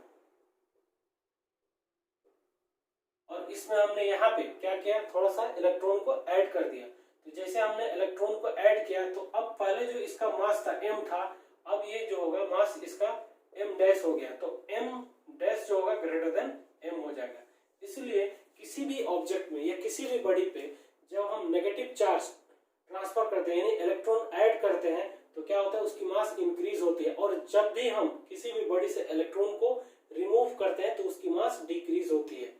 और इसमें हमने यहाँ पे क्या किया, थोड़ा सा इलेक्ट्रॉन को ऐड कर दिया। तो जैसे हमने इलेक्ट्रॉन को ऐड किया तो अब पहले जो इसका मास था m था, अब ये जो होगा मास इसका m डैश हो गया। तो m डैश जो होगा ग्रेटर देन m हो जाएगा। इसलिए किसी भी ऑब्जेक्ट में या किसी भी बॉडी पे जब हम नेगेटिव चार्ज ट्रांसफर करते हैं यानी इलेक्ट्रॉन ऐड करते हैं तो क्या होता है, उसकी मास इंक्रीज होती है। और जब भी हम किसी भी बॉडी से इलेक्ट्रॉन को रिमूव करते हैं तो उसकी मास डिक्रीज होती है।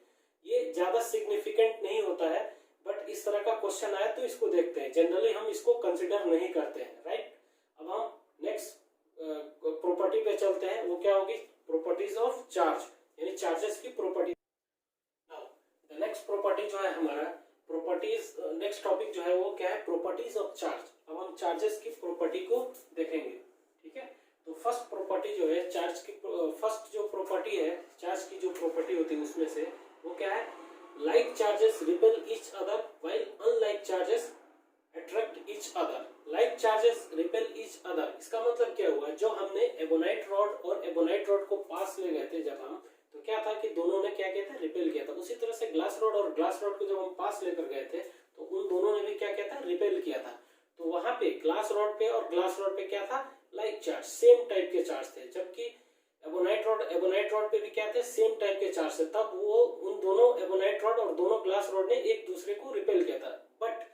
ये ज्यादा सिग्निफिकेंट नहीं होता है, बट इस तरह का क्वेश्चन आया तो इसको देखते हैं। जनरली हम इसको कंसिडर नहीं करते हैं, राइट। अब हम नेक्स्ट प्रॉपर्टी पे चलते हैं। वो क्या होगी? प्रॉपर्टीज ऑफ चार्ज, यानी चार्जेस की property. Now the next property जो है हमारा प्रॉपर्टीज, नेक्स्ट टॉपिक जो है वो क्या है? Properties of charge. अब हम चार्जेस की प्रॉपर्टी को देखेंगे, ठीक है। तो फर्स्ट प्रॉपर्टी जो है चार्ज की, फर्स्ट जो प्रॉपर्टी है चार्ज की, जो प्रॉपर्टी होती है उसमें से वो क्या है? Like charges repel each other while unlike charges attract each other. Like charges repel each other, इसका मतलब क्या हुआ? जो हमने एबोनाइट रॉड और एबोनाइट रॉड को पास ले गए थे जब हम, तो क्या था कि दोनों ने क्या किया था? रिपेल किया था। उसी तरह से ग्लास रॉड और ग्लास रॉड को जब हम पास लेकर गए थे तो उन दोनों ने भी क्या किया था? रिपेल किया था। तो वहां पे ग्लास रॉड पे और ग्लास रॉड पे क्या था? लाइक चार्ज, सेम टाइप के चार्ज थे। जबकि एबोनाइट रॉड पे भी क्या थे? सेम टाइप के चार्ज थे। तब वो उन दोनों एबोनाइट रॉड और दोनों ग्लास रॉड ने एक दूसरे को रिपेल किया था। बट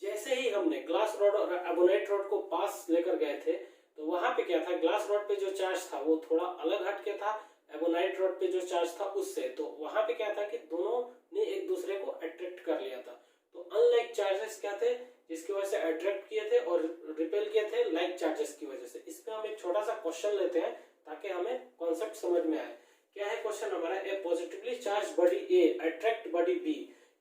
जैसे ही हमने ग्लास रॉड और एबोनाइट रॉड को पास लेकर गए थे तो वहां पे क्या था? ग्लास रॉड पे जो चार्ज था वो थोड़ा अलग हटके था एबोनाइट रॉड पे जो चार्ज था उससे। तो वहां पे क्या था कि दोनों ने एक दूसरे को अट्रैक्ट कर लिया था। तो अनलाइक चार्जेस क्या थे? जिसकी वजह से अट्रैक्ट किए थे और रिपेल किए थे लाइक चार्जेस की वजह से। इस पे हम एक छोटा सा क्वेश्चन लेते हैं ताकि हमें कॉन्सेप्ट समझ में आए। क्या है क्वेश्चन हमारा? ए positively charge body A attract body B.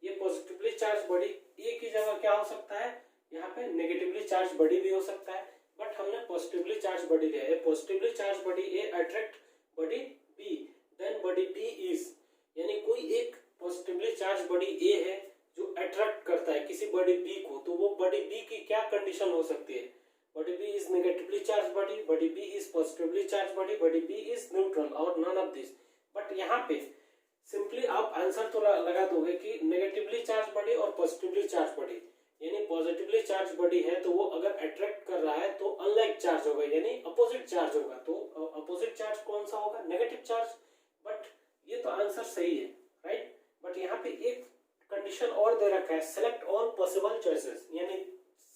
ये पॉजिटिवली चार्ज बॉडी ए की जगह क्या हो सकता है? यहाँ पे नेगेटिवली चार्ज बॉडी भी हो सकता है, बट हमने पॉजिटिवली चार्ज बॉडी लिया है। Positively charge body A attract body B, then body B is, यानी कोई एक पॉजिटिवली चार्ज बॉडी ए है जो अट्रैक्ट करता है किसी बॉडी बी को, तो वो बॉडी बी की क्या कंडीशन हो सकती है? Body B is negatively charge body B is positively charge body B is neutral और नन ऑफ दिस। बट यहाँ पे सिंपली आप आंसर तो लगा दोगे कि नेगेटिवली चार्ज बॉडी और पॉजिटिवली चार्ज बॉडी, यानी पॉजिटिवली चार्ज बॉडी है तो वो अगर अट्रैक्ट कर रहा है तो अनलाइक चार्ज होगा, यानी अपोजिट चार्ज होगा। तो अपोजिट चार्ज कौन सा होगा? Negative charge. बट ये तो आंसर सही है, राइट। बट यहाँ पे एक कंडीशन और दे रखा है, सेलेक्ट ऑल पॉसिबल चॉइसेस, यानी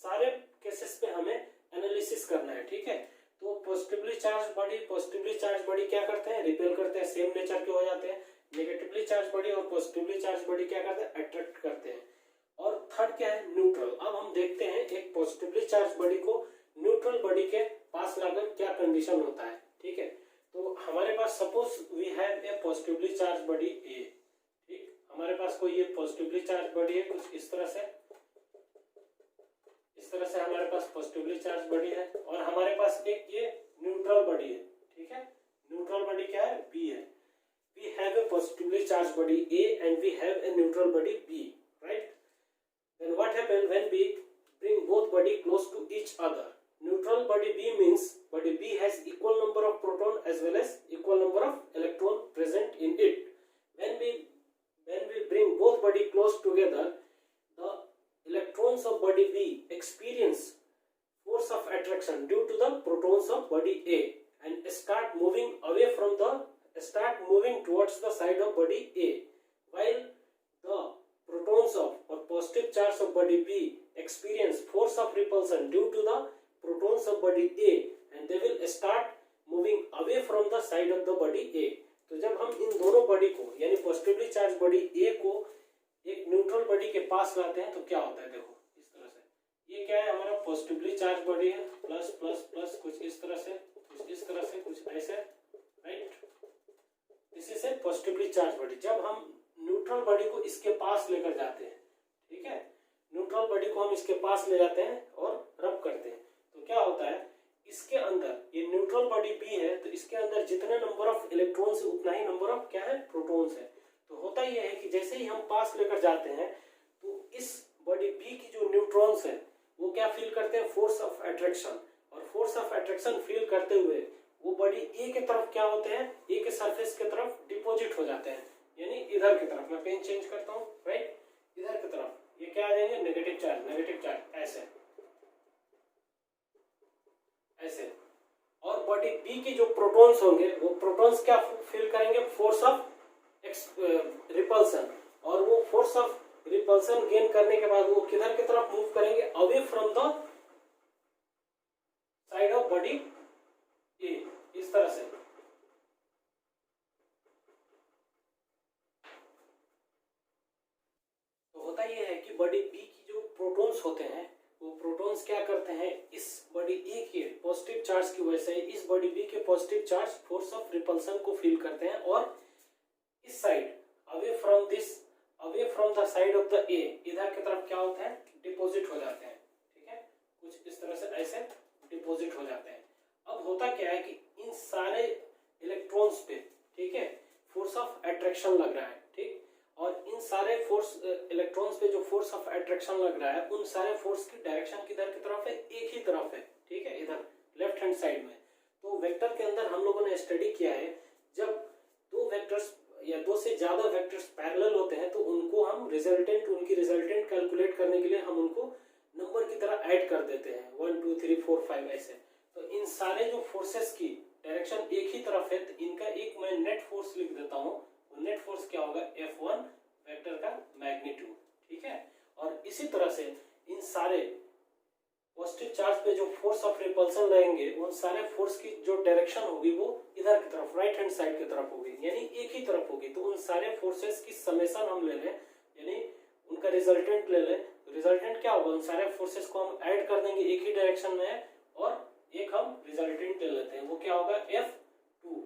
सारे केसेस पे हमें एनालिसिस करना है, ठीक है। तो पॉजिटिवली चार्ज बॉडी क्या करते हैं? रिपेल करते हैं, सेम नेचर के हो जाते हैं। नेगेटिवली चार्ज बॉडी और पॉजिटिवली चार्ज बॉडी क्या करते हैं? अट्रैक्ट करते हैं। और थर्ड क्या है? न्यूट्रल। अब हम देखते हैं एक पॉजिटिवली चार्ज बॉडी को न्यूट्रल बॉडी के पास लाकर क्या कंडीशन होता है, ठीक है। तो हमारे पास suppose we have a positively charge body A, ठीक। हमारे पास कोई ये पॉजिटिवली चार्ज बॉडी है कुछ इस तरह से, हमारे पास पॉजिटिवली चार्ज बॉडी है और हमारे पास एक ये न्यूट्रल बॉडी है, ठीक है। न्यूट्रल बॉडी क्या है? बी है। We have a positively charged body A and we have a neutral body B, right? Then what happens when we bring both body close to each other? Neutral body B means body B has equal number of proton as well as equal number of electron present in it. When we bring both body close together, the electrons of body B experience force of attraction due to the protons of body A and start moving towards the side of body A, while the protons of or positive charge of body B experience force of repulsion due to the protons of body A and they will start moving away from the side of the body A. तो जब हम इन दोनों बॉडी को यानी पॉजिटिवली चार्ज बॉडी A को एक न्यूट्रल बॉडी के पास लाते हैं तो क्या होता है? देखो इस तरह से, ये क्या है? हमारा पॉजिटिवली चार्ज बॉडी है, प्लस प्लस प्लस कुछ इस तरह से, कुछ इस तरह से, कुछ ऐसे, right. This is a positively charge body. जब हम न्यूट्रल बॉडी को इसके पास लेकर जाते हैं, ठीक है, न्यूट्रल बॉडी को हम इसके पास ले जाते हैं और रब करते हैं तो क्या होता है? इसके अंदर ये न्यूट्रल बॉडी बी है तो इसके अंदर जितने नंबर ऑफ इलेक्ट्रॉन्स है उतना ही नंबर ऑफ क्या है? प्रोटॉन्स है। तो होता ये है कि जैसे ही हम पास लेकर जाते हैं तो इस बॉडी बी की जो न्यूट्रॉन्स है वो क्या फील करते हैं? Force of attraction. और फोर्स ऑफ अट्रैक्शन फील करते हुए वो बॉडी ए के तरफ क्या होते हैं? ए के सरफेस के तरफ डिपॉजिट हो जाते हैं, यानी इधर की तरफ। मैं पेन चेंज करता हूँ, राइट, इधर की तरफ ये क्या आ जाएंगे? नेगेटिव चार्ज, ऐसे ऐसे। और बॉडी बी की जो प्रोटॉन्स होंगे वो प्रोटॉन्स क्या फील करेंगे? Force of repulsion. और वो फोर्स ऑफ रिपल्सन गेन करने के बाद वो किधर की तरफ मूव करेंगे? Away from the side of body A, इस तरह से। तो होता होता ये है कि बॉडी बी की जो प्रोटॉन्स होते हैं वो प्रोटॉन्स क्या करते हैं, इस बॉडी ए के पॉजिटिव चार्ज की वजह से इस बॉडी बी के positive charge force of repulsion को फील करते हैं और इस side away from the side of the ए इधर की तरफ क्या होता है, डिपॉजिट हो जाते हैं। ठीक है, कुछ इस तरह से ऐसे डिपॉजिट हो जाते हैं। अब होता क्या है कि इन सारे इलेक्ट्रॉन्स पे, ठीक है, फोर्स ऑफ अट्रैक्शन लग रहा है। ठीक, और इन सारे फोर्स इलेक्ट्रॉन्स पे जो फोर्स ऑफ अट्रैक्शन लग रहा है उन सारे फोर्स की डायरेक्शन किधर की तरफ है, एक ही तरफ है। ठीक है, इधर लेफ्ट हैंड साइड में। तो वेक्टर के अंदर हम लोगों ने स्टडी किया है, जब दो वेक्टर्स या दो से ज्यादा वेक्टर्स पैरेलल होते हैं तो उनको हम उनकी रिजल्टेंट कैलकुलेट करने के लिए हम उनको नंबर की तरह ऐड कर देते हैं, 1 2 3 4 5 ऐसे। तो इन सारे जो फोर्सेस की डायरेक्शन एक ही तरफ है तो इनका एक मैं नेट फोर्स लिख देता हूँ। नेट फोर्स क्या होगा, F1 वेक्टर का मैग्नीट्यूड। ठीक है, और इसी तरह से इन सारे पॉजिटिव चार्ज पे जो फोर्स ऑफ रिपल्सन रहेंगे उन सारे फोर्स की जो डायरेक्शन होगी वो इधर की तरफ राइट हैंड साइड की तरफ होगी, यानी एक ही तरफ होगी। तो उन सारे फोर्सेस की समेशन हम ले लें, यानी उनका रिजल्टेंट ले लें। रिजल्टेंट क्या होगा, उन सारे फोर्सेस को हम ऐड कर देंगे एक ही डायरेक्शन में और एक हम रिजल्टेंट ले लेते हैं, वो क्या होगा F2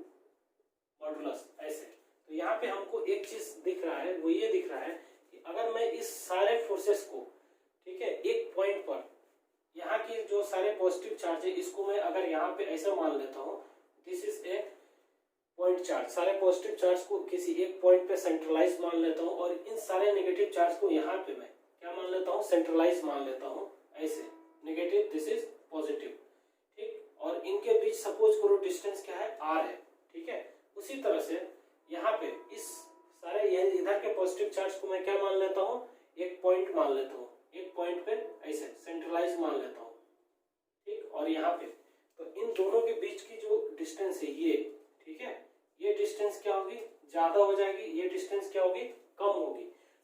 मॉडुलस ऐसे। तो यहाँ पे हमको एक चीज दिख रहा है, वो ये दिख रहा है कि अगर मैं इस सारे फोर्सेस को, ठीक है, एक पॉइंट पर यहाँ की जो सारे पॉजिटिव चार्ज है इसको मैं अगर यहाँ पे ऐसा मान लेता हूँ, this is a point charge, सारे पॉजिटिव चार्ज को किसी एक पॉइंट पे सेंट्रलाइज मान लेता हूँ और इन सारे नेगेटिव चार्ज को यहाँ पे मैं क्या मान लेता हूँ, सेंट्रलाइज मान लेता हूँ ऐसे, नेगेटिव दिस इज पॉजिटिव। ठीक, और इनके बीच सपोज करो डिस्टेंस क्या है, r है। ठीक है, उसी तरह से यहाँ पे इस सारे इधर के पॉजिटिव चार्ज को मैं क्या मान लेता हूँ, एक पॉइंट मान लेता हूँ, एक पॉइंट पे ऐसे सेंट्रलाइज मान लेता हूँ। ठीक, और यहाँ पे तो इन दोनों के बीच की जो डिस्टेंस है ये, ठीक है, ये डिस्टेंस क्या होगी, ज्यादा हो जाएगी, ये डिस्टेंस क्या होगी, कम होगी।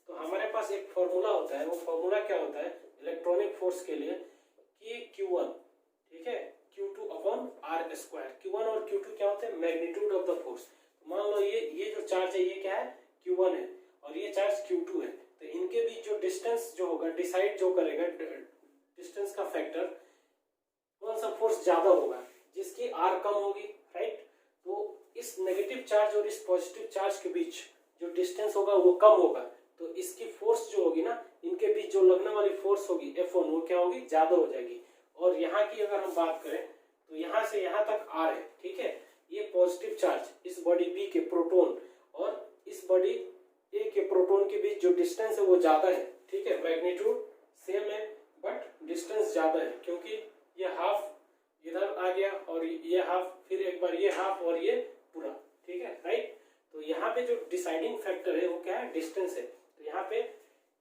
तो हमारे पास एक फॉर्मूला होता है, वो फॉर्मूला क्या होता है इलेक्ट्रॉनिक फोर्स के लिए, Q1, ठीक है, Q2 upon R square. Q1 और Q2 क्या होते हैं, मैग्नीट्यूड ऑफ द फोर्स। मान लो ये जो चार्ज है ये क्या है, Q1 है और ये चार्ज Q2 है। तो इनके बीच जो डिस्टेंस जो होगा, डिसाइड जो करेगा डिस्टेंस का फैक्टर, कौन सा फोर्स ज्यादा होगा, जिसकी R कम होगी, राइट। तो इस नेगेटिव चार्ज और इस पॉजिटिव चार्ज के बीच जो डिस्टेंस होगा वो कम होगा, तो इसकी फोर्स जो होगी ना, इनके बीच जो लगने वाली फोर्स होगी F1 वो क्या होगी, ज्यादा हो जाएगी। और यहाँ की अगर हम बात करें तो यहाँ से यहाँ तक R है। ठीक है, ये पॉजिटिव चार्ज इस बॉडी बी के प्रोटॉन और इस बॉडी ए के प्रोटॉन के बीच जो डिस्टेंस है वो ज्यादा है। ठीक है, मैग्नीट्यूड सेम है बट डिस्टेंस ज्यादा है, क्योंकि ये हाफ इधर आ गया और ये हाफ, फिर एक बार ये हाफ और ये पूरा। ठीक है, राइट। तो यहाँ पे जो डिसाइडिंग फैक्टर है वो क्या है, डिस्टेंस है। तो यहाँ पे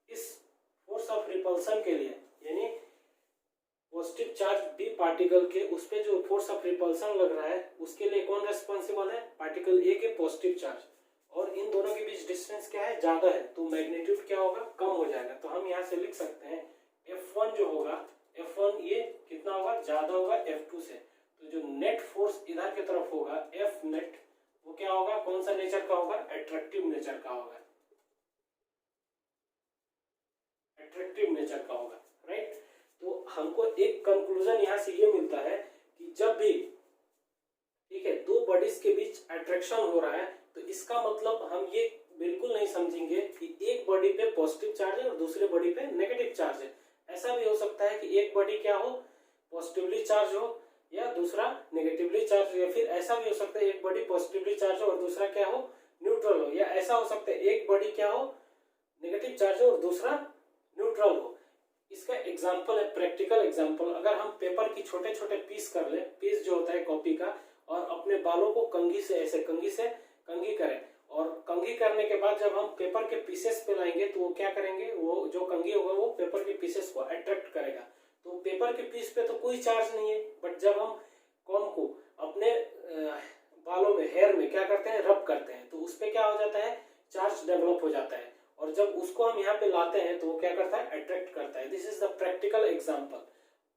इस फोर्स ऑफ रिपल्सन के लिए, यानी पॉजिटिव चार्ज बी पार्टिकल के उस पे जो फोर्स ऑफ रिपल्सन लग रहा है उसके लिए कौन रेस्पॉन्सिबल है, पार्टिकल ए के पॉजिटिव चार्ज। और इन दोनों के बीच डिस्टेंस क्या है, ज्यादा है, तो मैग्नीट्यूड क्या होगा, कम हो जाएगा। तो हम यहाँ से लिख सकते हैं F1 जो होगा, F1 ये कितना होगा, ज्यादा होगा F2 से। तो जो नेट फोर्स इधर की तरफ होगा F नेट, वो क्या होगा, कौन सा नेचर का होगा, अट्रैक्टिव नेचर का होगा, अट्रैक्टिव नेचर का होगा, राइट। तो हमको एक कंक्लूजन यहाँ से ये मिलता है कि जब भी, ठीक है, दो बॉडीज के बीच अट्रैक्शन हो रहा है तो इसका मतलब हम ये बिल्कुल नहीं समझेंगे कि एक बॉडी पे पॉजिटिव चार्ज है और दूसरे बॉडी पे नेगेटिव चार्ज है। ऐसा भी हो सकता है कि एक बॉडी क्या हो, पॉजिटिवली चार्ज हो या दूसरा नेगेटिवली चार्ज हो, या फिर ऐसा भी हो सकता है एक बॉडी पॉजिटिवली चार्ज हो और दूसरा क्या हो, न्यूट्रल हो, या ऐसा हो सकता है एक बॉडी क्या हो, नेगेटिव चार्ज हो और दूसरा न्यूट्रल हो। इसका एग्जाम्पल है, प्रैक्टिकल एग्जाम्पल, अगर हम पेपर की छोटे छोटे पीस कर ले, पीस जो होता है कॉपी का, और अपने बालों को कंघी से ऐसे कंघी करें, और कंघी करने के बाद जब हम पेपर के पीसेस पे लाएंगे तो वो क्या करेंगे, वो जो कंघी होगा वो पेपर के पीसेस को अट्रैक्ट करेगा। तो पेपर के पीस पे तो कोई चार्ज नहीं है, बट जब हम कॉम को अपने बालों में, हेयर में क्या करते हैं, रब करते हैं, तो उस पे क्या हो जाता है, चार्ज डेवलप हो जाता है, और जब उसको हम यहाँ पे लाते हैं तो वो क्या करता है, अट्रैक्ट करता है। This is the practical example.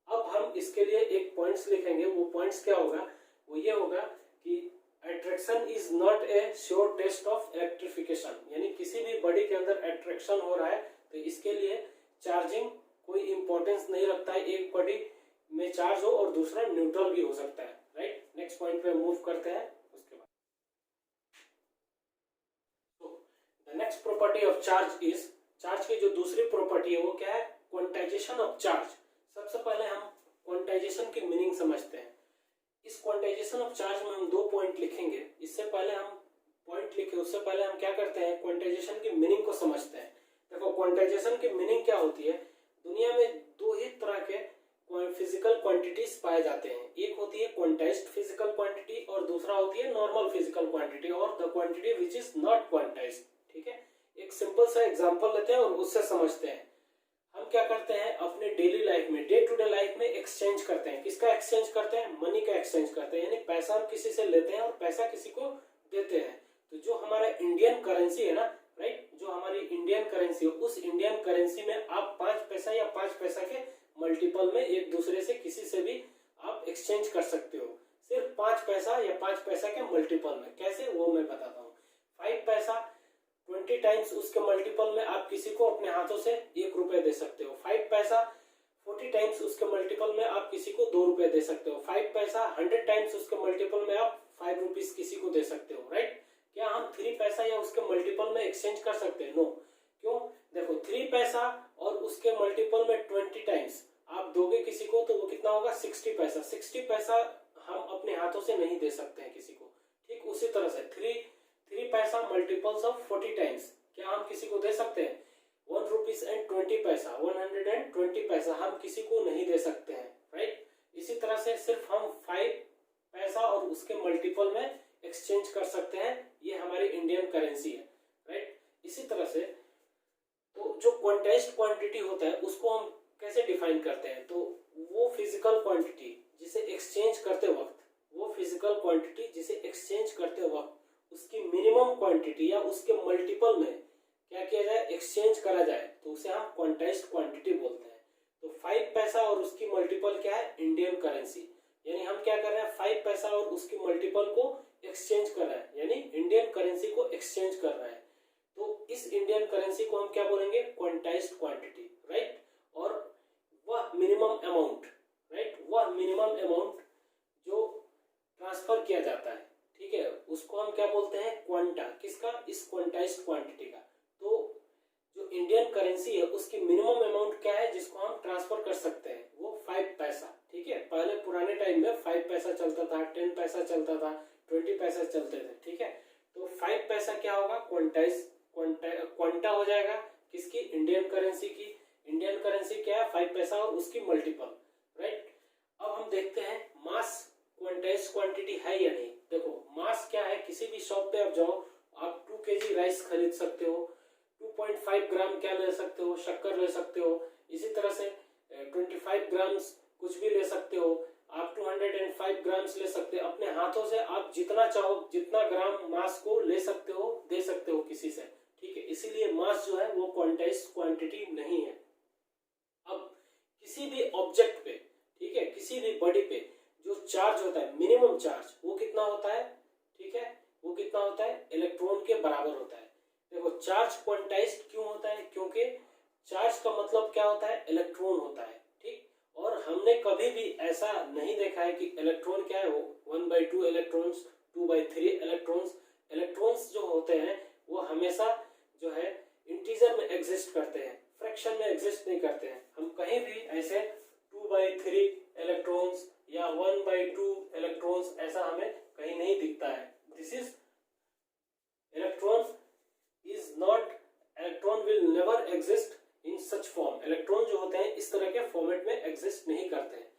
अब हम इसके लिए एक पॉइंट्स लिखेंगे, वो पॉइंट्स क्या होगा, वो ये होगा कि attraction is not a sure test of electrification, यानी किसी भी बॉडी के अंदर अट्रैक्शन हो रहा है तो तो इसके लिए चार्जिंग कोई इंपॉर्टेंस नहीं रखता है, एक बॉडी में चार्ज हो और दूसरा न्यूट्रल भी हो सकता है, राइट। नेक्स्ट पॉइंट पे मूव करते हैं। उसके बाद the next property of charge is, charge की जो दूसरी प्रॉपर्टी है वो क्या है, क्वांटाइजेशन ऑफ चार्ज। सबसे पहले हम क्वांटाइजेशन की मीनिंग समझते हैं। इस क्वांटाइजेशन ऑफ चार्ज में हम 2 पॉइंट लिखेंगे। इससे पहले हम पॉइंट लिखे उससे पहले हम क्या करते हैं, क्वांटाइजेशन की मीनिंग को समझते हैं। देखो क्वांटाइजेशन की मीनिंग क्या होती है, दुनिया में 2 ही तरह के फिजिकल क्वांटिटीज पाए जाते हैं। एक होती है क्वांटाइज्ड फिजिकल क्वांटिटी और दूसरा होती है नॉर्मल फिजिकल क्वांटिटी और the quantity which is not quantized. ठीक है, एक सिंपल सा एग्जांपल लेते हैं और उससे समझते हैं। हम क्या करते हैं अपने डेली लाइफ में, डे टू डे लाइफ में एक्सचेंज करते हैं। किसका एक्सचेंज करते हैं, मनी का एक्सचेंज करते हैं, यानी पैसा हम किसी से लेते हैं और पैसा किसी को देते हैं। तो जो हमारा इंडियन करेंसी है ना, राइट, जो हमारी इंडियन करेंसी है, उस इंडियन करेंसी में आप 5 पैसा या 5 पैसा के मल्टीपल में एक दूसरे से किसी से भी आप एक्सचेंज कर सकते हो, सिर्फ 5 पैसा या 5 पैसा के मल्टीपल में। कैसे, वो मैं बताता हूँ। 5 पैसा 20 टाइम्स उसके मल्टीपल में आप किसी को अपने हाथों से 1 रुपए दे सकते हो। 5 पैसा 40 टाइम्स उसके मल्टीपल में आप किसी को 2 रुपए दे सकते हो। 5 पैसा 100 टाइम्स उसके मल्टीपल में आप 5 रुपीज किसी को दे सकते हो, राइट। क्या हम 3 पैसा या उसके मल्टीपल में एक्सचेंज कर सकते हैं? नो। क्यों? देखो 3 पैसा और उसके मल्टीपल में 20 टाइम्स आप दोगे किसी को तो वो कितना होगा, 60 पैसा। 60 पैसा हम अपने हाथों से नहीं दे सकते हैं किसी को। ठीक उसी तरह से 3 पैसा मल्टीपल्स ऑफ 40 टाइम्स क्या हम किसी को दे सकते हैं? 1 रुपीज एंड 20 पैसा, 120 पैसा हम किसी को नहीं दे सकते हैं, राइट। इसी तरह से सिर्फ हम 5 पैसा और उसके मल्टीपल में एक्सचेंज कर सकते हैं। ये हमारी इंडियन करेंसी है, राइट। इसी तरह से तो जो क्वांटाइज्ड क्वांटिटी होता है उसको हम कैसे डिफाइन करते हैं, तो वो फिजिकल क्वांटिटी जिसे एक्सचेंज करते वक्त, वो फिजिकल क्वांटिटी जिसे एक्सचेंज करते वक्त उसकी मिनिमम क्वांटिटी या उसके मल्टीपल में क्या किया जाए, एक्सचेंज करा जाए, तो उसे हम क्वांटाइज्ड क्वांटिटी बोलते हैं। तो 5 पैसा और उसकी मल्टीपल क्या है, इंडियन करेंसी, यानी हम क्या कर रहे हैं 5 पैसा और उसकी मल्टीपल को एक्सचेंज कर रहा है, यानी इंडियन करेंसी को एक्सचेंज कर रहा है। तो इस इंडियन करेंसी को हम क्या बोलेंगे, क्वांटाइज्ड क्वांटिटी, राइट। और वह मिनिमम अमाउंट, राइट, वह मिनिमम अमाउंट जो ट्रांसफर किया जाता है, ठीक है, उसको हम क्या बोलते हैं, क्वांटा। किसका, इस क्वांटाइज्ड क्वांटिटी का। तो जो इंडियन करेंसी है उसकी मिनिमम अमाउंट क्या है जिसको हम ट्रांसफर कर सकते हैं, वो 5 पैसा। ठीक है, पहले पुराने टाइम में 5 पैसा चलता था, 10 पैसा चलता था, 20 पैसा चलते थे, ठीक है। तो 5 पैसा क्या होगा, क्वांटा हो जाएगा किसकी, इंडियन करेंसी की। इंडियन करेंसी क्या है, 5 पैसा और उसकी मल्टीपल, राइट। अब हम देखते हैं मास क्वांटाइज्ड क्वांटिटी है या नहीं। देखो मास क्या है, किसी भी शॉप पे आप जाओ, आप 2 kg राइस खरीद सकते हो, 2.5 ग्राम क्या ले सकते हो, शक्कर ले सकते हो। इसी तरह से 25 ग्राम्स कुछ भी ले सकते हो, आप 205 ग्राम्स ले सकते हो। अपने हाथों से आप जितना चाहो, जितना ग्राम मास को ले सकते हो, दे सकते हो किसी से, ठीक है। इसीलिए मास जो है वो क्वांटाइज्ड क्वांटिटी नहीं है। अब किसी भी ऑब्जेक्ट पे, ठीक है, किसी भी बॉडी पे जो चार्ज होता है, मिनिमम चार्ज, वो कितना होता है, ठीक है, वो कितना होता है, इलेक्ट्रॉन के बराबर होता है। देखो चार्ज क्वांटाइज्ड क्यों होता है, क्योंकि चार्ज का मतलब क्या होता है, इलेक्ट्रॉन होता है, ठीक। और हमने कभी भी ऐसा नहीं देखा है कि इलेक्ट्रॉन क्या है, वो 1/2 इलेक्ट्रॉन्स, 2/3 इलेक्ट्रॉन्स। इलेक्ट्रॉन्स जो होते हैं वो हमेशा जो है इंटीजर में एग्जिस्ट करते हैं, फ्रैक्शन में एग्जिस्ट नहीं करते हैं। हम कहीं भी ऐसे 2/3 इलेक्ट्रॉन्स या 1/2 इलेक्ट्रॉन्स ऐसा हमें कहीं नहीं दिखता है। This is electron will never exist in such form. Electron जो होते हैं इस तरह के फॉर्मेट में एग्जिस्ट नहीं करते हैं।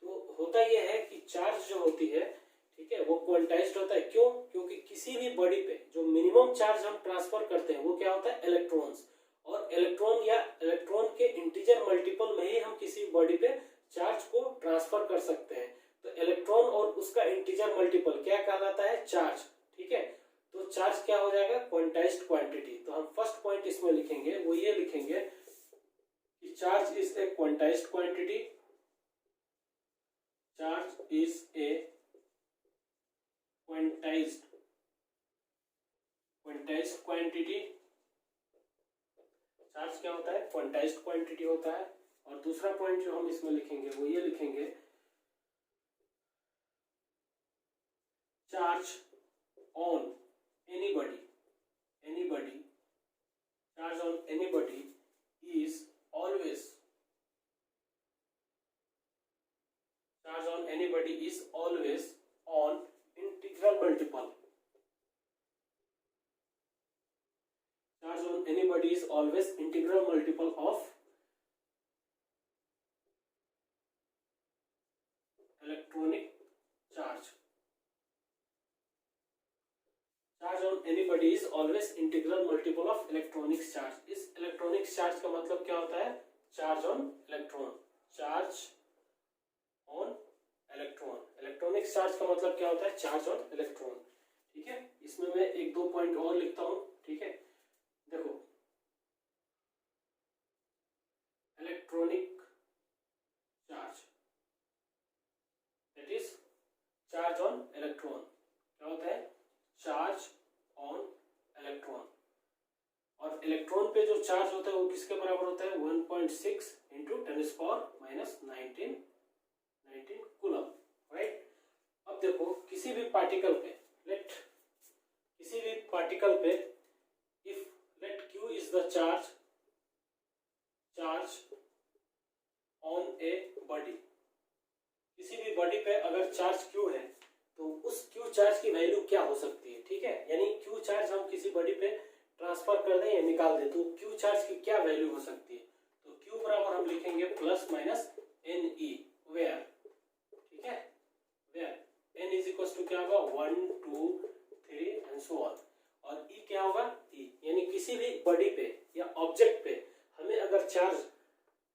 तो होता यह है कि चार्ज जो होती है, ठीक है, वो क्वांटाइज्ड होता है। क्यों? क्योंकि किसी भी बॉडी पे जो मिनिमम चार्ज हम ट्रांसफर करते हैं वो क्या होता है, इलेक्ट्रॉन्स। और इलेक्ट्रॉन या इलेक्ट्रॉन के इंटीजर मल्टीपल में ही हम किसी बॉडी पे चार्ज को ट्रांसफर कर सकते हैं। तो इलेक्ट्रॉन और उसका इंटीजर मल्टीपल क्या कहलाता है, चार्ज, ठीक है। तो चार्ज क्या हो जाएगा, क्वांटाइज्ड क्वांटिटी। तो हम फर्स्ट पॉइंट इसमें लिखेंगे, वो ये लिखेंगे कि charge is a quantized quantity. Charge is a quantized quantity charge क्या होता है, क्वांटाइज्ड क्वांटिटी होता है। और दूसरा पॉइंट जो हम इसमें लिखेंगे वो ये लिखेंगे, charge on anybody, charge on anybody is always on integral multiple. Charge on anybody is always integral multiple of electronic charge. Charge on anybody is always integral multiple of electronic charge. इस electronic charge का मतलब क्या होता है, charge on electron. Charge on electron. Electronic charge का मतलब क्या होता है, charge on electron. ठीक है, इसमें मैं एक दो पॉइंट और लिखता हूं। ठीक है, देखो electronic charge, that is charge on electron. क्या होता है, चार्ज ऑन इलेक्ट्रॉन। और इलेक्ट्रॉन पे जो चार्ज होता है वो किसके बराबर होता है, 1.6 इंटू 10⁻⁹ कूलम, राइट। अब देखो किसी भी पार्टिकल पे, if late Q is the charge on a body, किसी भी बॉडी पे अगर चार्ज Q है तो उस Q चार्ज की वैल्यू क्या हो सकती है। ठीक है, यानी Q चार्ज हम किसी बॉडी पे ट्रांसफर कर दें या निकाल दें तो Q चार्ज की क्या वैल्यू हो सकती है। तो Q बराबर हम लिखेंगे प्लस माइनस NE, वेयर, ठीक है, where N is equal to क्या होगा, 1 2 3 एंड सो ऑन। और E क्या होगा, E, यानी किसी भी बॉडी पे या ऑब्जेक्ट पे हमें अगर चार्ज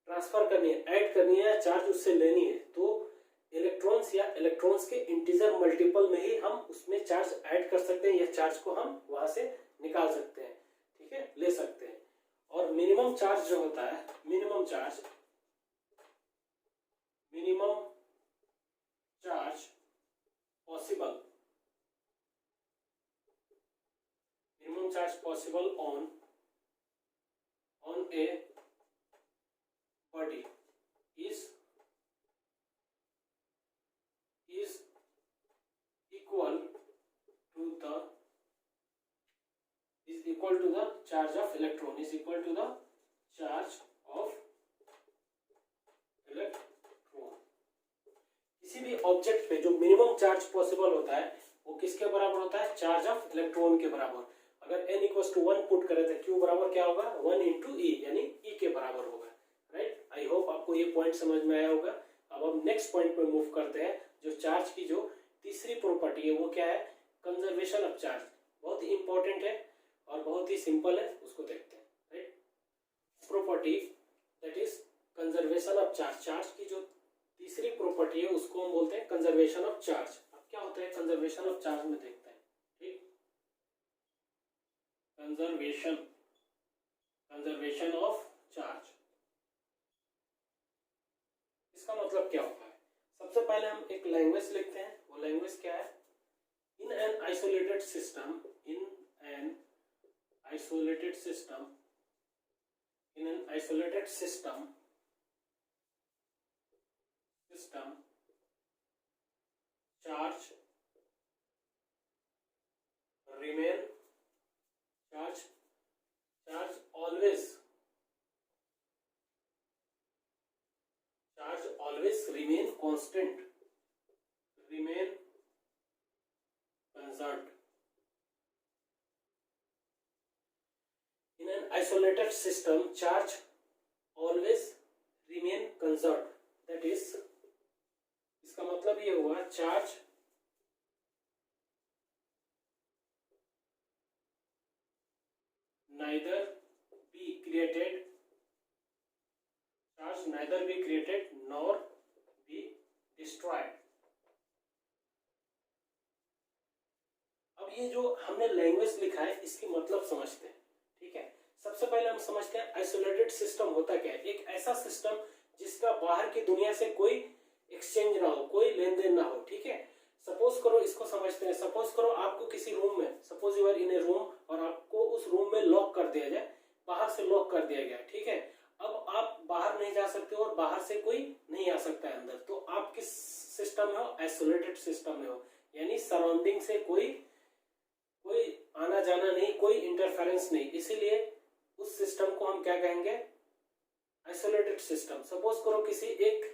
ट्रांसफर करनी है, ऐड करनी है या चार्ज उससे लेनी है तो इलेक्ट्रॉन्स या इलेक्ट्रॉन्स के इंटीजर मल्टीपल में ही हम उसमें चार्ज ऐड कर सकते हैं या चार्ज को हम वहां से निकाल सकते हैं। ठीक है, ले सकते हैं। और मिनिमम चार्ज जो होता है, minimum charge possible on a body is equal to the charge of electron, is equal to the charge of electron। किसी भी ऑब्जेक्ट पे जो मिनिमम चार्ज पॉसिबल होता है वो किसके बराबर होता है, चार्ज ऑफ इलेक्ट्रॉन के बराबर। अगर n इक्वल टू 1 पुट करें तो Q बराबर क्या होगा, 1 इंटू E, यानी E के बराबर होगा, राइट। आई होप आपको ये पॉइंट समझ में आया होगा। अब हम नेक्स्ट पॉइंट पे मूव करते हैं। जो चार्ज की जो तीसरी प्रॉपर्टी है वो क्या है, कंजर्वेशन ऑफ चार्ज। बहुत ही इंपॉर्टेंट है और बहुत ही सिंपल है, उसको देखते हैं, right. Property that is conservation of charge. Charge की जो तीसरी प्रॉपर्टी है उसको हम बोलते हैं कंजर्वेशन ऑफ चार्ज। अब क्या होता है कंजर्वेशन ऑफ चार्ज में देखते हैं, ठीक। कंजर्वेशन ऑफ चार्ज, इसका मतलब क्या होता है। सबसे पहले हम एक लैंग्वेज लिखते हैं। वो लैंग्वेज क्या है, in an isolated system, charge always remain constant, remain constant. In an isolated system, charge always remain constant. That is, इसका मतलब ये हुआ charge neither be created nor be destroyed। अब ये जो हमने लैंग्वेज लिखा है इसकी मतलब समझते हैं, ठीक है। सबसे पहले हम समझते हैं आइसोलेटेड सिस्टम होता क्या है। एक ऐसा सिस्टम जिसका बाहर की दुनिया से कोई एक्सचेंज ना हो, कोई लेन देन ना हो, ठीक है। सपोज करो, इसको समझते हैं। सपोज करो आपको किसी रूम में, suppose you are in a room और आपको उस रूम में लॉक कर दिया जाए, बाहर से लॉक कर दिया गया, ठीक है। अब आप बाहर नहीं जा सकते और बाहर से कोई नहीं आ सकता है अंदर, तो आप किस सिस्टम में हो? आइसोलेटेड सिस्टम में हो, यानी सराउंडिंग से कोई आना जाना नहीं, कोई इंटरफेरेंस नहीं, इसीलिए उस सिस्टम को हम क्या कहेंगे? Isolated system. सपोज करो किसी एक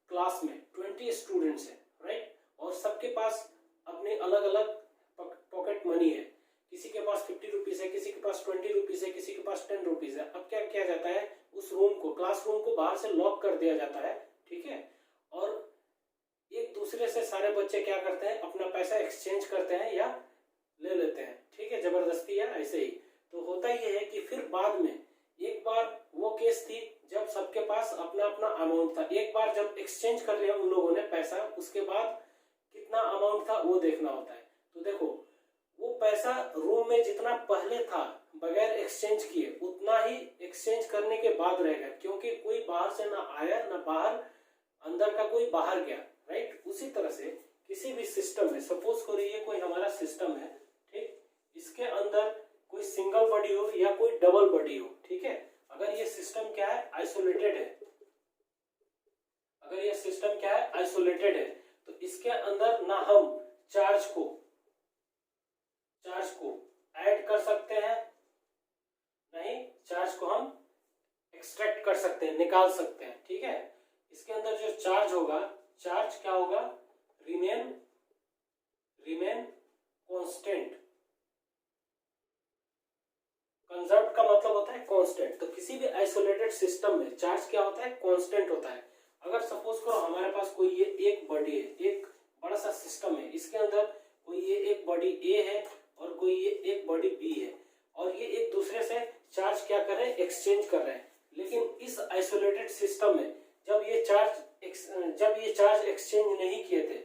क्लास में 20 स्टूडेंट्स हैं, राइट, और सबके पास अपने अलग अलग पॉकेट मनी है, किसी के पास 50 रुपीज है, किसी के पास 20 रुपीज है, किसी के पास 10 रुपीज है। अब क्या किया जाता है? उस रूम को, क्लासरूम को बाहर से लॉक कर दिया जाता है, ठीक है, और एक दूसरे से सारे बच्चे क्या करते हैं? अपना पैसा एक्सचेंज करते हैं या ले लेते हैं, ठीक है, जबरदस्ती या ऐसे ही। तो होता ये है कि फिर बाद में एक बार वो केस थी जब सबके पास अपना अपना अमाउंट था, एक बार जब एक्सचेंज कर लिया उन लोगों ने पैसा, उसके बाद कितना अमाउंट था वो देखना होता है। तो देखो, वो पैसा रूम में जितना पहले था बगैर एक्सचेंज किए उतना ही एक्सचेंज करने के बाद रहेगा, क्योंकि कोई बाहर से ना आया ना बाहर, अंदर का कोई बाहर गया, राइट। उसी तरह से किसी भी सिस्टम में, सपोज करो ये कोई हमारा सिस्टम है, ठीक, इसके अंदर कोई सिंगल बॉडी हो या कोई डबल बॉडी हो, ठीक है, अगर ये सिस्टम क्या है? आइसोलेटेड है, अगर ये सिस्टम क्या है? आइसोलेटेड है, तो इसके अंदर ना हम चार्ज को ऐड कर सकते हैं, नहीं चार्ज को हम एक्सट्रैक्ट कर सकते हैं, निकाल सकते हैं, ठीक है। इसके अंदर जो चार्ज होगा, चार्ज क्या होगा? Remain constant. कंजर्व का मतलब होता है कांस्टेंट, तो किसी भी आइसोलेटेड सिस्टम में चार्ज क्या होता है? कांस्टेंट होता है। अगर सपोज करो हमारे पास कोई ये एक बॉडी है, एक बड़ा सा सिस्टम है, इसके अंदर कोई ये एक बॉडी ए है और कोई ये एक बॉडी बी है, और ये एक दूसरे से चार्ज क्या कर रहे हैं? एक्सचेंज कर रहे हैं। लेकिन इस आइसोलेटेड सिस्टम में जब ये चार्ज एक्सचेंज नहीं किए थे,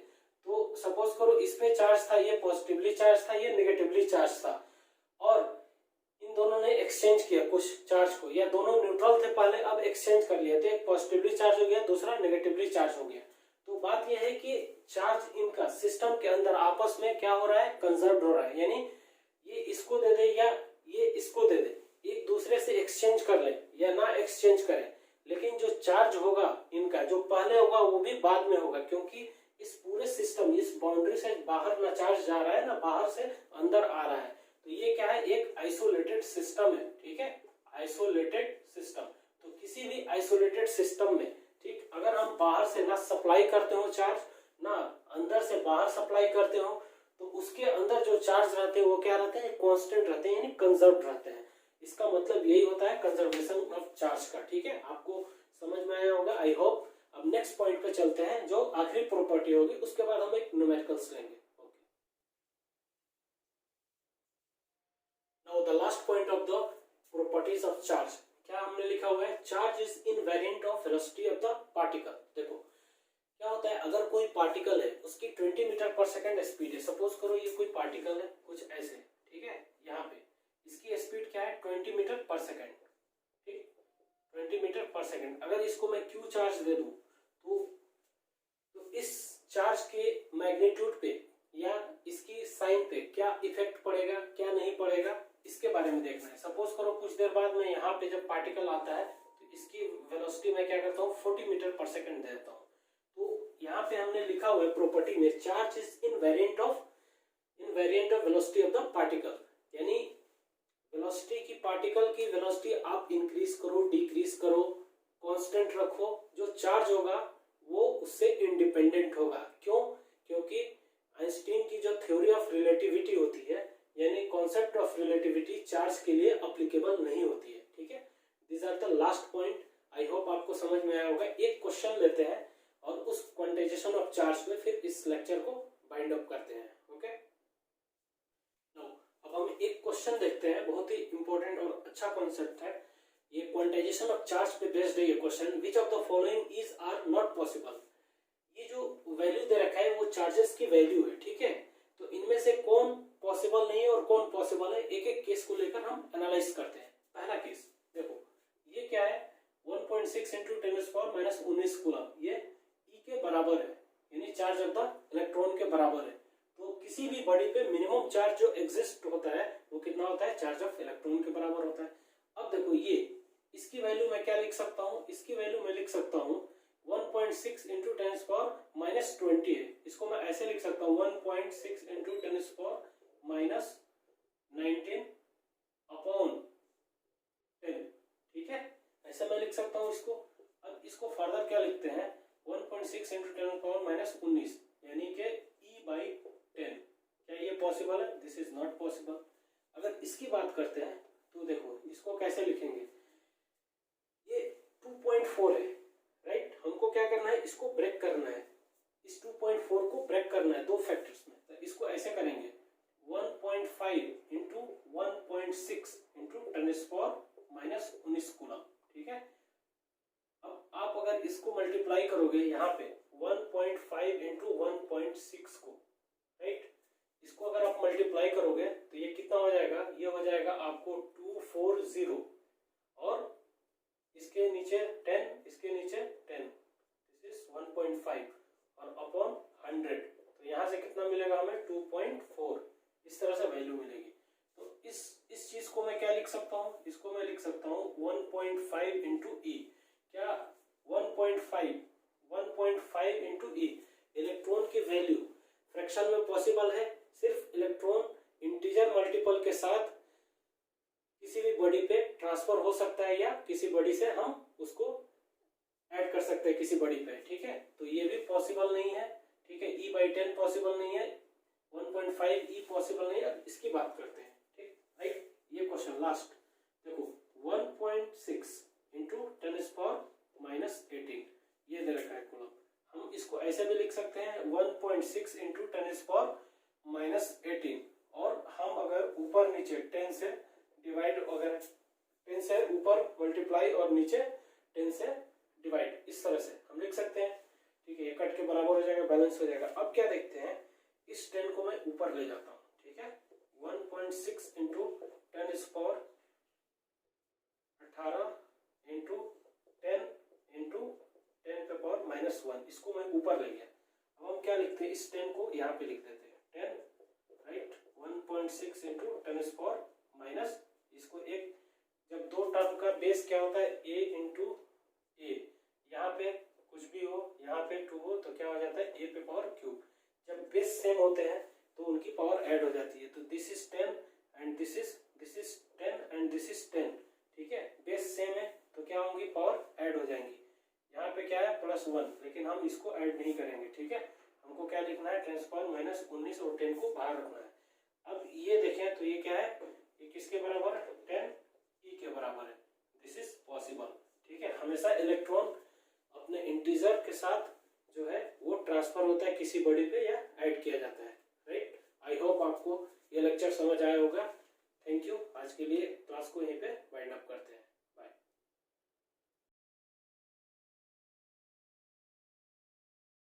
तो सपोज करो इस पे चार्ज था, ये पॉजिटिवली चार्ज था, ये नेगेटिवली चार्ज था, और इन दोनों ने एक्सचेंज किया कुछ चार्ज को, या दोनों न्यूट्रल थे पहले, अब एक्सचेंज कर लिया, तो एक पॉजिटिवली चार्ज हो गया, दूसरा नेगेटिवली चार्ज हो गया। तो बात यह है कि चार्ज इनका सिस्टम के अंदर आपस में क्या हो रहा है? कंजर्व हो रहा है, यानी ये इसको दे दे या ये इसको दे दे, एक दूसरे से एक्सचेंज कर ले या ना एक्सचेंज करे, लेकिन जो चार्ज होगा इनका, जो पहले होगा वो भी बाद में होगा, क्योंकि इस पूरे सिस्टम, इस बाउंड्री से बाहर ना चार्ज जा रहा है ना बाहर से अंदर आ रहा है। तो ये क्या है? एक आइसोलेटेड सिस्टम है, ठीक है, आइसोलेटेड सिस्टम। तो किसी भी आइसोलेटेड सिस्टम में, ठीक, अगर हम बाहर से ना सप्लाई करते हो चार्ज, ना अंदर से बाहर सप्लाई करते हो, तो उसके अंदर जो चार्ज रहते हैं वो क्या रहते हैं? कांस्टेंट रहते हैं, यानी कंजर्व रहते हैं। इसका मतलब यही होता है कंजर्वेशन ऑफ चार्ज का, ठीक है, आपको समझ में आया होगा, आई होप। अब नेक्स्ट पॉइंट पे चलते हैं, जो आखिरी प्रॉपर्टी होगी, उसके बाद हम एक न्यूमेरिकल्स लेंगे। Now the last point of the properties of charge, क्या हमने लिखा हुआ है? Charge is invariant of velocity of the particle. देखो क्या होता है, अगर कोई पार्टिकल है, उसकी 20 मीटर पर सेकंड स्पीड है, सपोज करो ये कोई पार्टिकल है कुछ ऐसे, ठीक है, यहाँ पे इसकी स्पीड क्या है? 20 मीटर पर सेकंड, ठीक, 20 मीटर पर सेकंड। अगर इसको मैं क्यू चार्ज दे दूं, तो इस चार्ज के मैग्नीट्यूड पे या इसकी साइन पे क्या इफेक्ट पड़ेगा, क्या नहीं पड़ेगा, इसके बारे में देखना है। सपोज करो कुछ देर बाद में यहाँ पे जब पार्टिकल आता है, तो इसकी वेलोसिटी मैं क्या करता हूँ? 40 मीटर पर सेकंड देता हूँ। तो यहाँ पे हमने लिखा हुआ है प्रॉपर्टी में, charge is invariant of velocity of the particle, यानी वेलोसिटी की, पार्टिकल की वेलोसिटी आप इंक्रीज करो, डिक्रीज करो, कांस्टेंट रखो, जो चार्ज होगा वो उससे इंडिपेंडेंट होगा। क्यों? क्योंकि आइंस्टीन की जो थ्योरी ऑफ रिलेटिविटी होती है, यानी कॉन्सेप्ट ऑफ रिलेटिविटी चार्ज के लिए अप्लीकेबल नहीं होती है, ठीक है। This are the last point, I hope आपको समझ में आया होगा। एक क्वेश्चन लेते हैं और उस क्वांटाइजेशन ऑफ चार्ज में फिर इस लेक्चर को बाइंड अप करते हैं, ओके। अब हम एक क्वेश्चन देखते हैं, बहुत ही इंपॉर्टेंट और अच्छा कॉन्सेप्ट है ये, क्वांटाइजेशन ऑफ चार्ज पे बेस्ड है ये question. Which of the following is are not possible. ये जो वैल्यू दे रखा है वो चार्जेस की वैल्यू है, ठीक है, तो इनमें से कौन पॉसिबल नहीं है और कौन पॉसिबल है, एक एक केस को लेकर हम एनालाइज करते हैं। पहला केस देखो, ये क्या है? 1.6 × 10⁻⁻19 कूलम, ये E के बराबर है, यानी चार्ज ऑफ द इलेक्ट्रॉन के बराबर है। तो किसी भी बॉडी पे मिनिमम चार्ज जो एग्जिस्ट होता है वो कितना होता है? चार्ज ऑफ इलेक्ट्रॉन के बराबर होता है। अब अब देखो ये इसकी वैल्यू मैं क्या लिख सकता हूँ, इसकी वैल्यू मैं लिख सकता हूँ 1.6 इंटू 10 पावर माइनस 20 है। इसको मैं ऐसे लिख सकता हूँ 1.6 इंटू 10 पावर माइनस 19 अपॉन 10। ठीक है, ऐसे मैं लिख सकता हूँ इसको। अब इसको फर्दर क्या लिखते हैं 1.6 इंटू 10 पावर माइनस 19 यानी कि e/10। क्या ये पॉसिबल है? This is not possible. अगर इसकी बात करते हैं तो देखो इसको कैसे लिखेंगे, ये 2.4 है राइट, हमको क्या करना है, इसको ब्रेक करना है, इस 2.4 को ब्रेक करना है दो फैक्टर्स में। तो इसको ऐसे करेंगे 1.5 into 1.6 into 10 power minus 19 coulomb. ठीक है, अब आप अगर इसको मल्टीप्लाई करोगे यहाँ पे 1.5 इंटू 1.6 को राइट, इसको अगर आप मल्टीप्लाई करोगे तो ये कितना हो जाएगा, ये हो जाएगा आपको 240 और इसके नीचे 10, इसके नीचे 10, दिस इज 1.5 और अपॉन 100। तो यहाँ से कितना मिलेगा हमें 2.4, इस तरह से वैल्यू मिलेगी। तो इस चीज को मैं क्या लिख सकता हूँ, इसको मैं लिख सकता हूँ 1.5 इंटू ई। क्या 1.5 इंटू ई, इलेक्ट्रॉन की वैल्यू फ्रैक्शन में पॉसिबल है, सिर्फ इलेक्ट्रॉन इंटीजर मल्टीपल के साथ किसी भी बॉडी पे ट्रांसफर हो सकता है या किसी बॉडी से हम उसको ऐड कर सकते हैं किसी बॉडी पे। ठीक है, तो ये भी पॉसिबल नहीं है। ठीक है, e/10 पॉसिबल नहीं है, 1.5 ई पॉसिबल नहीं है। अब इसकी बात करते हैं। ठीक राइट, ये क्वेश्चन लास्ट देखो 1.6 इंटू 10 पावर माइनस 18 ये दे रखा है कूलम। हम इसको ऐसे भी लिख सकते हैं 1.6 इंटू 10 पावर माइनस 18 और हम अगर ऊपर नीचे 10 से डिवाइड, अगर 10 से ऊपर मल्टीप्लाई और नीचे 10 से डिवाइड, इस तरह से हम लिख सकते हैं। ठीक है, ये कट के बराबर हो जाएगा, बैलेंस हो जाएगा। अब क्या देखते हैं, इस 10 को मैं ऊपर ले जाता हूँ। ठीक है, 1.6 इंटू 10 पावर 18 इंटू 10 इंटू 10 पे पावर माइनस 1, इसको मैं ऊपर ले गया। अब हम क्या लिखते हैं, इस 10 को यहाँ पे लिख देते हैं 10 राइट, 1.6 इंटू 10 पावर माइनस, इसको एक, जब दो टर्म का बेस क्या होता है a इंटू ए, यहाँ पे कुछ भी हो, यहाँ पे 2 हो तो क्या हो जाता है a पे पावर क्यूब। जब बेस सेम होते हैं तो उनकी पावर ऐड हो जाती है। तो this is 10 and this is 10 and this is 10। ठीक है, बेस सेम है तो क्या होंगी, पावर ऐड हो जाएंगी। यहाँ पे क्या है +1, लेकिन हम इसको ऐड नहीं करेंगे। ठीक है, हमको क्या लिखना है 10 पावर माइनस 19 और 10 को बाहर रखना है। अब ये देखें तो ये क्या है, ये किसके बराबर है, 10 ई के बराबर है। This is possible. ठीक है, हमेशा इलेक्ट्रॉन अपने इंटीजर के साथ जो है वो ट्रांसफर होता है किसी बॉडी पे या ऐड किया जाता है। राइट, आई होप आपको ये लेक्चर समझ आया होगा।